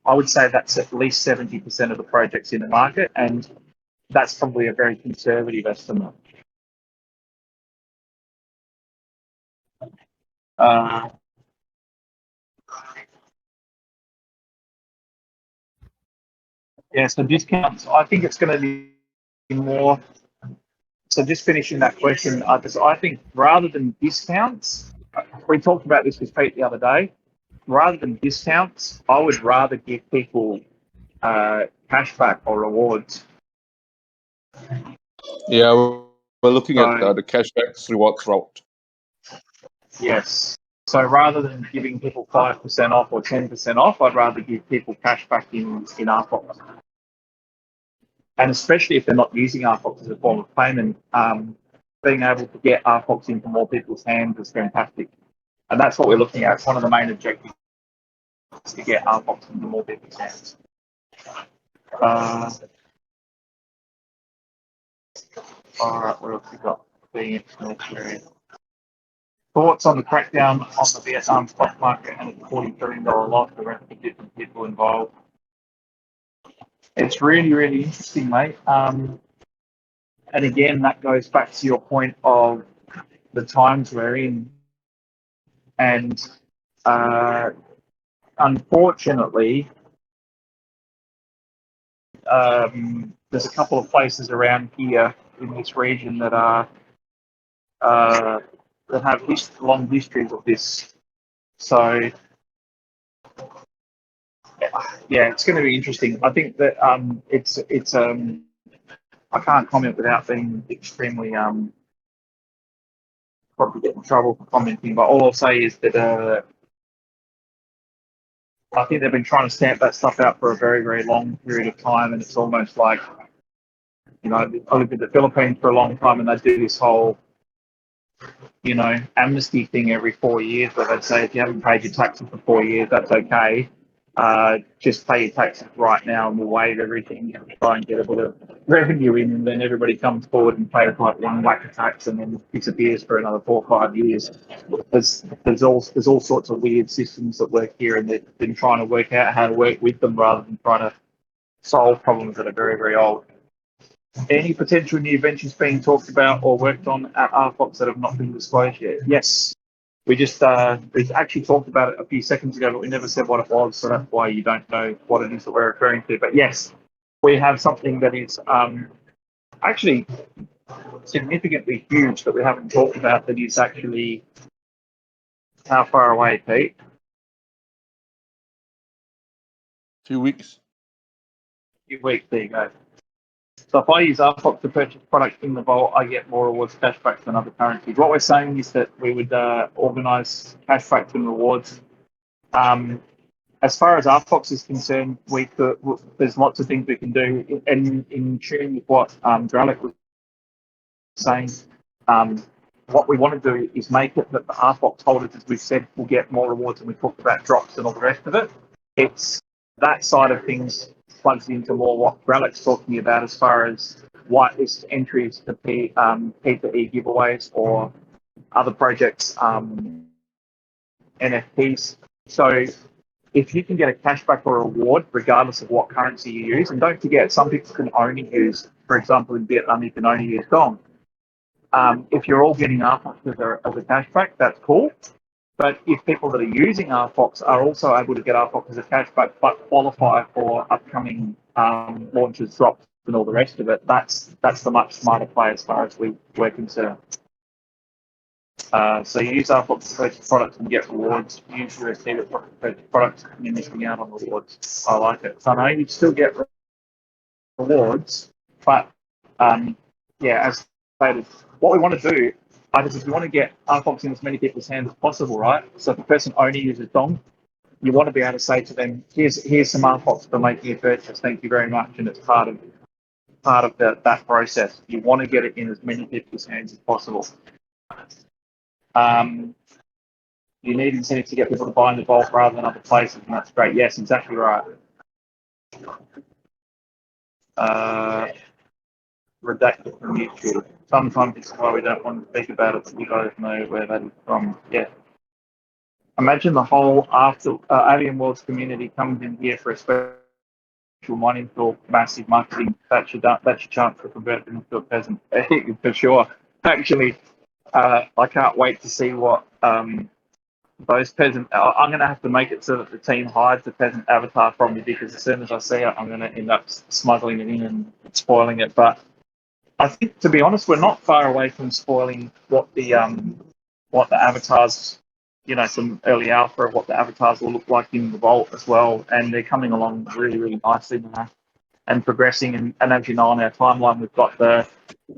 Speaker 3: I would say that's at least 70% of the projects in the market, and that's probably a very conservative estimate. Yeah, so discounts, I think it's going to be more. So just finishing that question, I think rather than discounts, we talked about this with Pete the other day, rather than discounts, I would rather give people cashback or rewards.
Speaker 2: Yeah, we're looking at the cashbacks rewards route.
Speaker 3: Yes. So rather than giving people 5% off or 10% off, I'd rather give people cashback in RFOX. And especially if they're not using RFOX as a form of payment, being able to get RFOX into more people's hands is fantastic. And that's what we're looking at. It's one of the main objectives is to get RFOX into more people's hands. All right, what else we got? Being exponential. Thoughts on the crackdown on the Vietnam stock market and its $40 billion loss for the different people involved? It's really, really interesting, mate. And again, that goes back to your point of the times we're in. And unfortunately, there's a couple of places around here in this region that are that have long histories of this. So yeah, it's going to be interesting. I think that it's I can't comment without being extremely probably get in trouble for commenting. But all I'll say is that I think they've been trying to stamp that stuff out for a very, very long period of time, and it's almost like, you know, I lived in the Philippines for a long time, and they do this whole, you know, amnesty thing every 4 years, where they'd say if you haven't paid your taxes for 4 years, that's okay. Just pay your taxes right now, and we'll waive everything and try and get a bit of revenue in, and then everybody comes forward and pays like one whack of tax, and then disappears for another 4 or 5 years. There's all sorts of weird systems that work here, and they've been trying to work out how to work with them rather than trying to solve problems that are very, very old. Any potential new ventures being talked about or worked on at RFOX that have not been disclosed yet? Yes. We just we actually talked about it a few seconds ago, but we never said what it was, so that's why you don't know what it is that we're referring to. But yes, we have something that is actually significantly huge that we haven't talked about, that is actually how far away, Pete?
Speaker 2: Few weeks.
Speaker 3: Few weeks, there you go. So if I use RFOX to purchase products in the vault, I get more rewards cashbacks than other currencies. What we're saying is that we would organise cashbacks and rewards. As far as RFOX is concerned, there's lots of things we can do. And in tune with what Dralik was saying, what we want to do is make it that the RFOX holders, as we've said, will get more rewards, and we talked about drops and all the rest of it. It's that side of things plugs into more what Dralik's talking about as far as whitelist entries to P2E giveaways or other projects, NFTs. So if you can get a cashback or a reward, regardless of what currency you use, and don't forget, some people can only use, for example, in Vietnam, you can only use Dong. If you're all getting RFOX as a cashback, that's cool. But if people that are using RFOX are also able to get RFOX as a cashback, but qualify for upcoming launches, drops, and all the rest of it, that's the much smarter play as far as we're concerned. So you use RFOX to purchase products and get rewards. Use your receiver to purchase products and you're missing out on rewards. I like it. So I know you still get rewards, but as stated, what we want to do, is we want to get RFOX in as many people's hands as possible, right? So if the person only uses Dom, you want to be able to say to them, here's some RFOX for making a purchase. Thank you very much. And it's part of that process. You want to get it in as many people's hands as possible. You need incentives to get people to buy in the vault rather than other places, and that's great. Yes, exactly right. Redacted from YouTube. Sometimes it's why we don't want to speak about it, but you guys know where that is from. Yeah. Imagine the whole Alien Worlds community comes in here for a special mining tool, massive marketing. That's your chance to convert them into a peasant, for sure. Actually, I can't wait to see what those peasant. I'm going to have to make it so that the team hides the peasant avatar from me, because as soon as I see it, I'm going to end up smuggling it in and spoiling it. But I think, to be honest, we're not far away from spoiling what the avatars, some early alpha of what the avatars will look like in the vault as well, and they're coming along really, really nicely now and progressing. And as you know, on our timeline, we've got the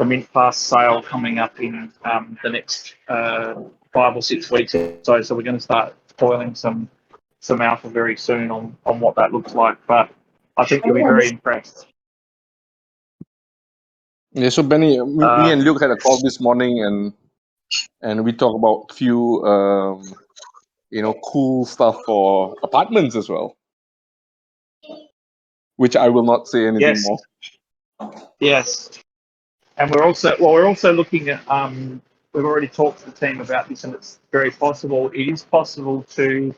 Speaker 3: Mint Pass sale coming up in the next 5 or 6 weeks or so. So we're going to start spoiling some alpha very soon on what that looks like. But I think you'll be very impressed.
Speaker 2: Yeah, so Benny, me and Luke had a call this morning, and we talked about a few cool stuff for apartments as well, which I will not say anything more.
Speaker 3: Yes. And we're also looking at we've already talked to the team about this, and it's very possible. It is possible to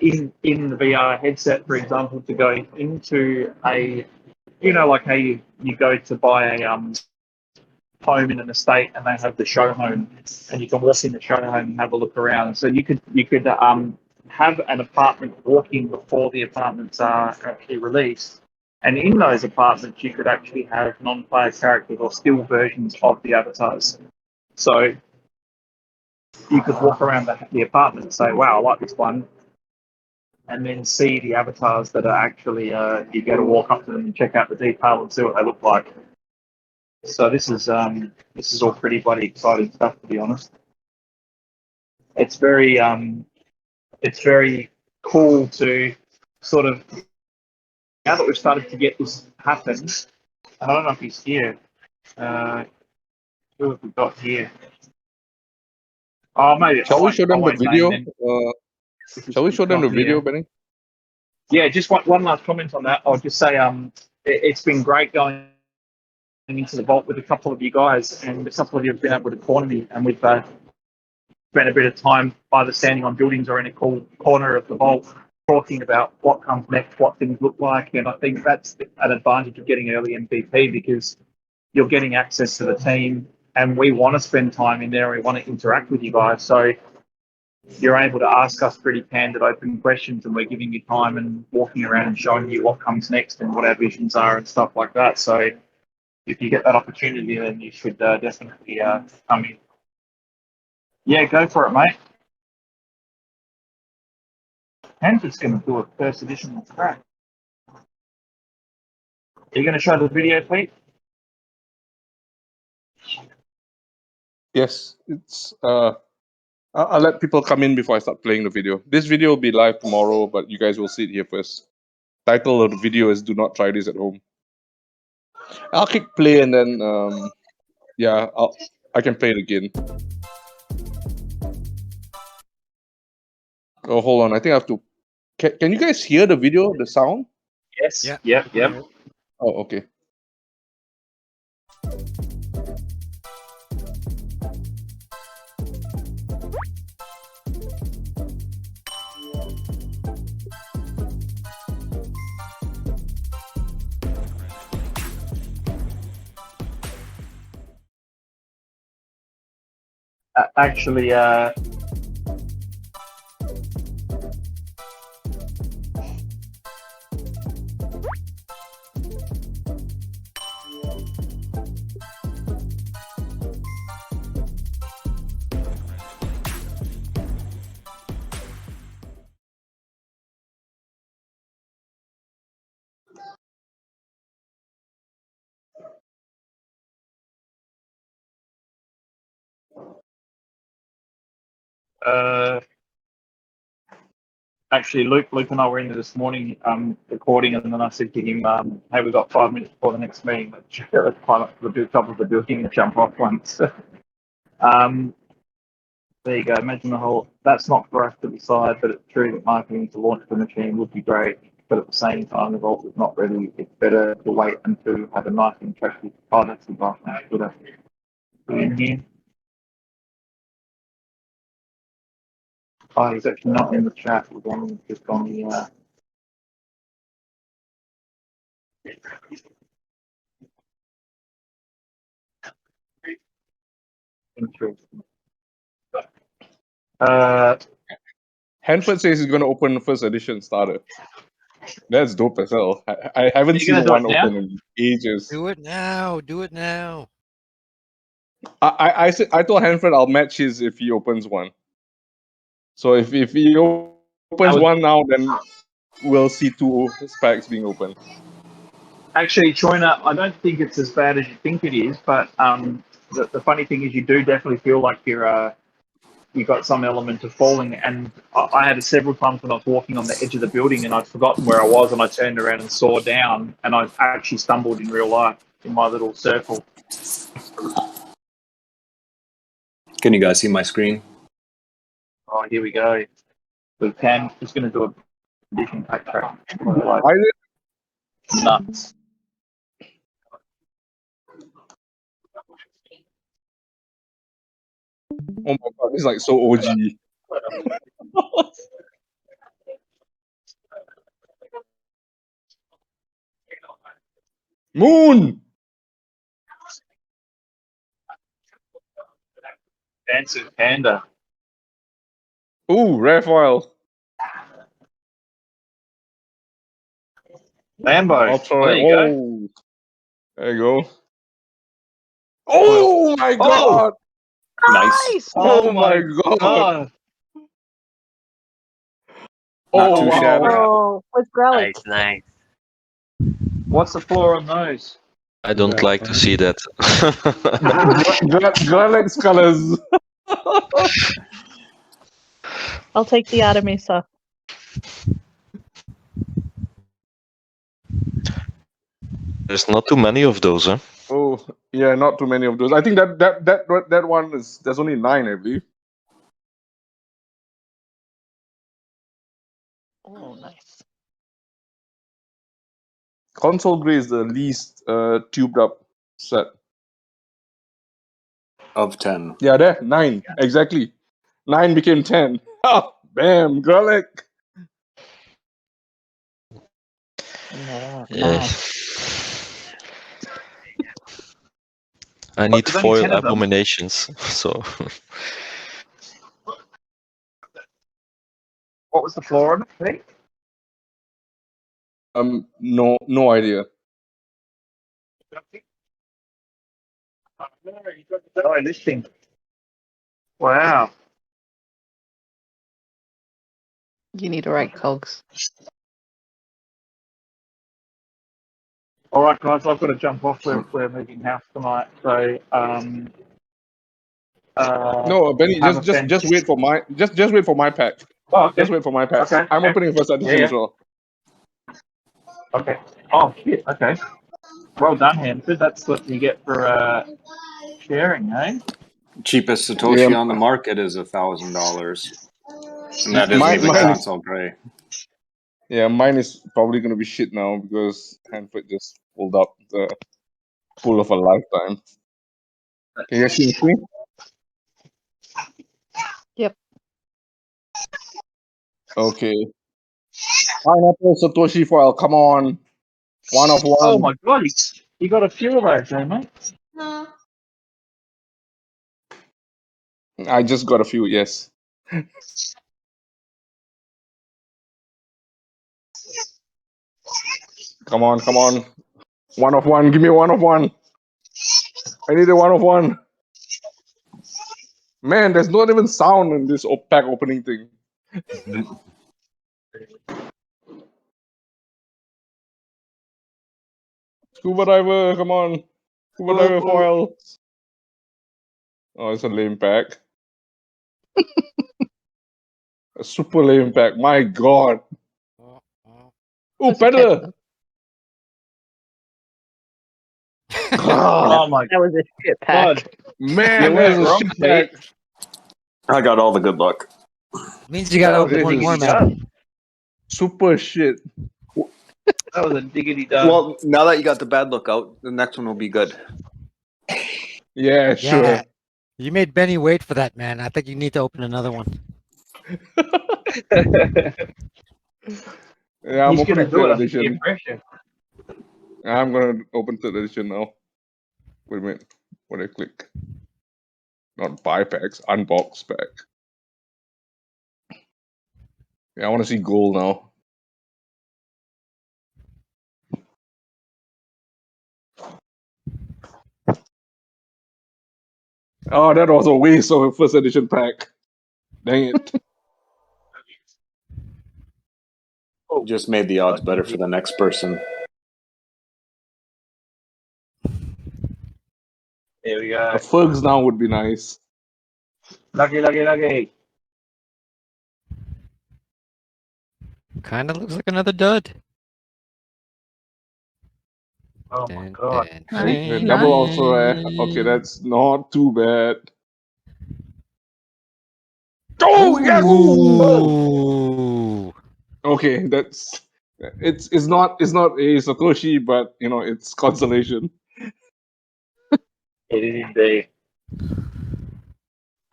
Speaker 3: in the VR headset, for example, to go into a, like how you go to buy a home in an estate and they have the show home, and you can walk in the show home and have a look around. So you could have an apartment walking before the apartments are actually released. And in those apartments, you could actually have non-player characters or still versions of the avatars. So you could walk around the apartment and say, wow, I like this one. And then see the avatars that are actually, you get to walk up to them and check out the detail and see what they look like. So this is all pretty bloody exciting stuff, to be honest. It's very cool to sort of, now that we've started to get this happen. I don't know if he's here. Who have we got here? Oh, maybe.
Speaker 2: Shall we show them the video? Shall we show them the video, Benny?
Speaker 3: Yeah, just one last comment on that. I'll just say it's been great going into the vault with a couple of you guys, and a couple of you have been able to corner me, and we've spent a bit of time either standing on buildings or in a cool corner of the vault talking about what comes next, what things look like. And I think that's an advantage of getting early MVP, because you're getting access to the team, and we want to spend time in there. We want to interact with you guys. So you're able to ask us pretty candid, open questions, and we're giving you time and walking around and showing you what comes next and what our visions are and stuff like that. So if you get that opportunity, then you should definitely come in. Yeah, go for it, mate. I'm just going to do a first edition of crack. Are you going to show the video, Pete?
Speaker 2: Yes, it's. I'll let people come in before I start playing the video. This video will be live tomorrow, but you guys will see it here first. Title of the video is "Do Not Try This at Home." I'll click play, and then I can play it again. Oh, hold on. I think I have to. Can you guys hear the video, the sound?
Speaker 3: Yes.
Speaker 5: Yeah.
Speaker 3: Yep.
Speaker 2: Oh, okay.
Speaker 3: Actually, Actually, Luke and I were in there this morning recording, and then I said to him, "Hey, we've got 5 minutes before the next meeting. Let's climb up to the top of the building and jump off once." There you go. Imagine the whole. That's not for us to decide, but it's true that marketing to launch the machine would be great. But at the same time, the vault is not ready. It's better to wait until have a nice and attractive. Oh, that's the boss. Put in here. Oh, he's actually not in the chat. We're just on the. Interesting.
Speaker 2: Hanford says he's going to open the first edition starter. That's dope as hell. I haven't
Speaker 3: you
Speaker 2: seen
Speaker 3: gonna do
Speaker 2: one
Speaker 3: it now?
Speaker 2: open in ages.
Speaker 5: Do it now. Do it now.
Speaker 2: I told Hanford I'll match his if he opens one. So if he opens one now, then we'll see 2 specs being opened.
Speaker 3: Actually, Choina, I don't think it's as bad as you think it is, but the funny thing is you do definitely feel like you got some element of falling, and I had it several times when I was walking on the edge of the building and I'd forgotten where I was, and I turned around and saw down, and I actually stumbled in real life in my little circle.
Speaker 1: Can you guys see my screen?
Speaker 3: Oh, here we go. We can. Just going to do a condition pack track. Like, nuts.
Speaker 2: Oh my god, this is like so OG. Moon!
Speaker 3: Dancing panda.
Speaker 2: Ooh, rare foil.
Speaker 3: Lambo.
Speaker 2: Ultra
Speaker 3: Oh, there
Speaker 2: rare.
Speaker 3: you go.
Speaker 2: Oh, there you go. Oh my god!
Speaker 1: Nice.
Speaker 2: Oh my god!
Speaker 3: God.
Speaker 1: Not
Speaker 2: Oh
Speaker 1: too
Speaker 2: wow!
Speaker 1: shabby.
Speaker 7: Oh, with Grelic.
Speaker 6: Nice.
Speaker 3: What's the floor on those?
Speaker 10: I don't like to see that.
Speaker 2: Galax colors.
Speaker 7: I'll take the Artemisa.
Speaker 10: There's not too many of those, huh?
Speaker 2: Oh yeah, not too many of those. I think that one is there's only 9, I believe.
Speaker 7: Oh, nice.
Speaker 2: Console Grey is the least tubed up set.
Speaker 1: Of 10.
Speaker 2: Yeah, there 9 exactly. 9 became 10. Oh, bam, Grelic.
Speaker 7: Yeah,
Speaker 10: Yeah.
Speaker 7: nice.
Speaker 10: I need
Speaker 3: there's only
Speaker 10: foil
Speaker 3: 10 of them.
Speaker 10: abominations, so
Speaker 3: What was the floor on it, Pete?
Speaker 2: No idea.
Speaker 3: Oh, this thing. Wow.
Speaker 7: You need to write cogs.
Speaker 3: All right, guys, I've got to jump off. We're moving house tonight, so
Speaker 2: No, Benny,
Speaker 3: have a
Speaker 2: just wait for my just wait for my pack.
Speaker 3: Oh, okay.
Speaker 2: Just wait for my pack.
Speaker 3: Okay.
Speaker 2: I'm opening first edition
Speaker 3: Yeah.
Speaker 2: as well.
Speaker 3: Okay. Oh shit. Okay. Well done, Hanford. That's what you get for sharing, eh?
Speaker 1: Cheapest Satoshi
Speaker 2: Yeah.
Speaker 1: on the market is $1,000. And that isn't
Speaker 2: Mine
Speaker 1: even
Speaker 2: is-
Speaker 1: console Gray.
Speaker 2: Yeah, mine is probably gonna be shit now because Hanford just pulled up the pull of a lifetime. Can you guys see the screen?
Speaker 7: Yep.
Speaker 2: Okay. Pineapple Satoshi foil, come on. 1 of 1.
Speaker 3: Oh my god, you got a few of those, eh, mate?
Speaker 2: I just got a few, yes. Come on, come on. 1 of 1, give me 1 of 1. I need a 1 of 1. Man, there's not even sound in this pack opening thing. Scuba diver, come on. Scuba diver foil. Oh, it's a lame pack. A super lame pack. My God. Oh,
Speaker 7: That's a
Speaker 2: better.
Speaker 7: cat.
Speaker 3: Oh my
Speaker 7: That was a shit
Speaker 3: god!
Speaker 7: pack.
Speaker 2: Man,
Speaker 3: You
Speaker 2: that is
Speaker 3: went
Speaker 2: a
Speaker 3: wrong,
Speaker 2: shit
Speaker 3: Pete.
Speaker 2: pack.
Speaker 1: I got all the good luck.
Speaker 5: Means you gotta
Speaker 3: That was
Speaker 5: open
Speaker 3: a
Speaker 5: one
Speaker 2: diggity
Speaker 5: more,
Speaker 3: diggity
Speaker 5: man.
Speaker 3: dub.
Speaker 2: Super shit.
Speaker 3: That was a diggity dub.
Speaker 1: Well, now that you got the bad look out, the next one will be good.
Speaker 2: Yeah, sure.
Speaker 5: Yeah. You made Benny wait for that, man. I think you need to open another one.
Speaker 2: Yeah, I'm
Speaker 3: He's gonna
Speaker 2: opening
Speaker 3: do
Speaker 2: third
Speaker 3: it. I think the
Speaker 2: edition.
Speaker 3: impression.
Speaker 2: I'm gonna open third edition now. Wait a minute. What do I click? Not buy packs, unbox pack. Yeah, I want to see gold now. Oh, that was a waste of a first edition pack. Dang it.
Speaker 1: Just made the odds better for the next person.
Speaker 3: There we
Speaker 2: A
Speaker 3: go.
Speaker 2: Fergs now would be nice.
Speaker 3: Lucky, lucky, lucky.
Speaker 5: Kind of looks like another dud.
Speaker 3: Oh my
Speaker 5: Dun,
Speaker 3: god.
Speaker 5: dun,
Speaker 2: See,
Speaker 7: Nice,
Speaker 2: the double
Speaker 7: nice.
Speaker 2: also rare. Okay, that's not too bad. Oh, yes!
Speaker 5: Ooh.
Speaker 2: Okay, that's it's not a Satoshi, but you know it's consolation.
Speaker 3: It is indeed.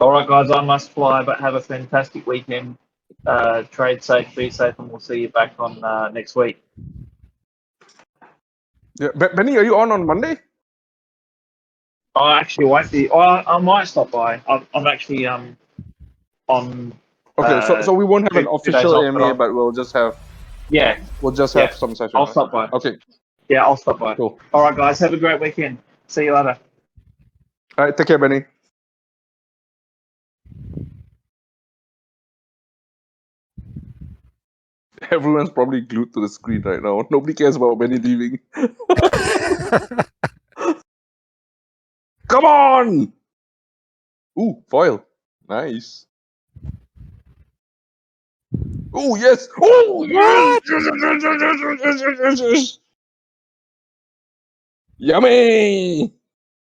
Speaker 3: All right, guys, I must fly, but have a fantastic weekend. Trade safe, be safe, and we'll see you back on next week.
Speaker 2: Yeah, Benny, are you on Monday?
Speaker 3: I actually won't be. I might stop by. I'm actually on.
Speaker 2: Okay, so we won't have an
Speaker 3: 2 days
Speaker 2: official
Speaker 3: off,
Speaker 2: AMA, but we'll just have
Speaker 3: yeah,
Speaker 2: some session.
Speaker 3: I'll
Speaker 2: Right?
Speaker 3: stop by.
Speaker 2: Okay,
Speaker 3: Yeah, I'll stop by.
Speaker 2: cool.
Speaker 3: All right, guys, have a great weekend. See you later.
Speaker 2: All right, take care, Benny. Everyone's probably glued to the screen right now. Nobody cares about Benny leaving. Come on! Ooh, foil. Nice. Oh, yes! Oh, yes! Yes! Yummy!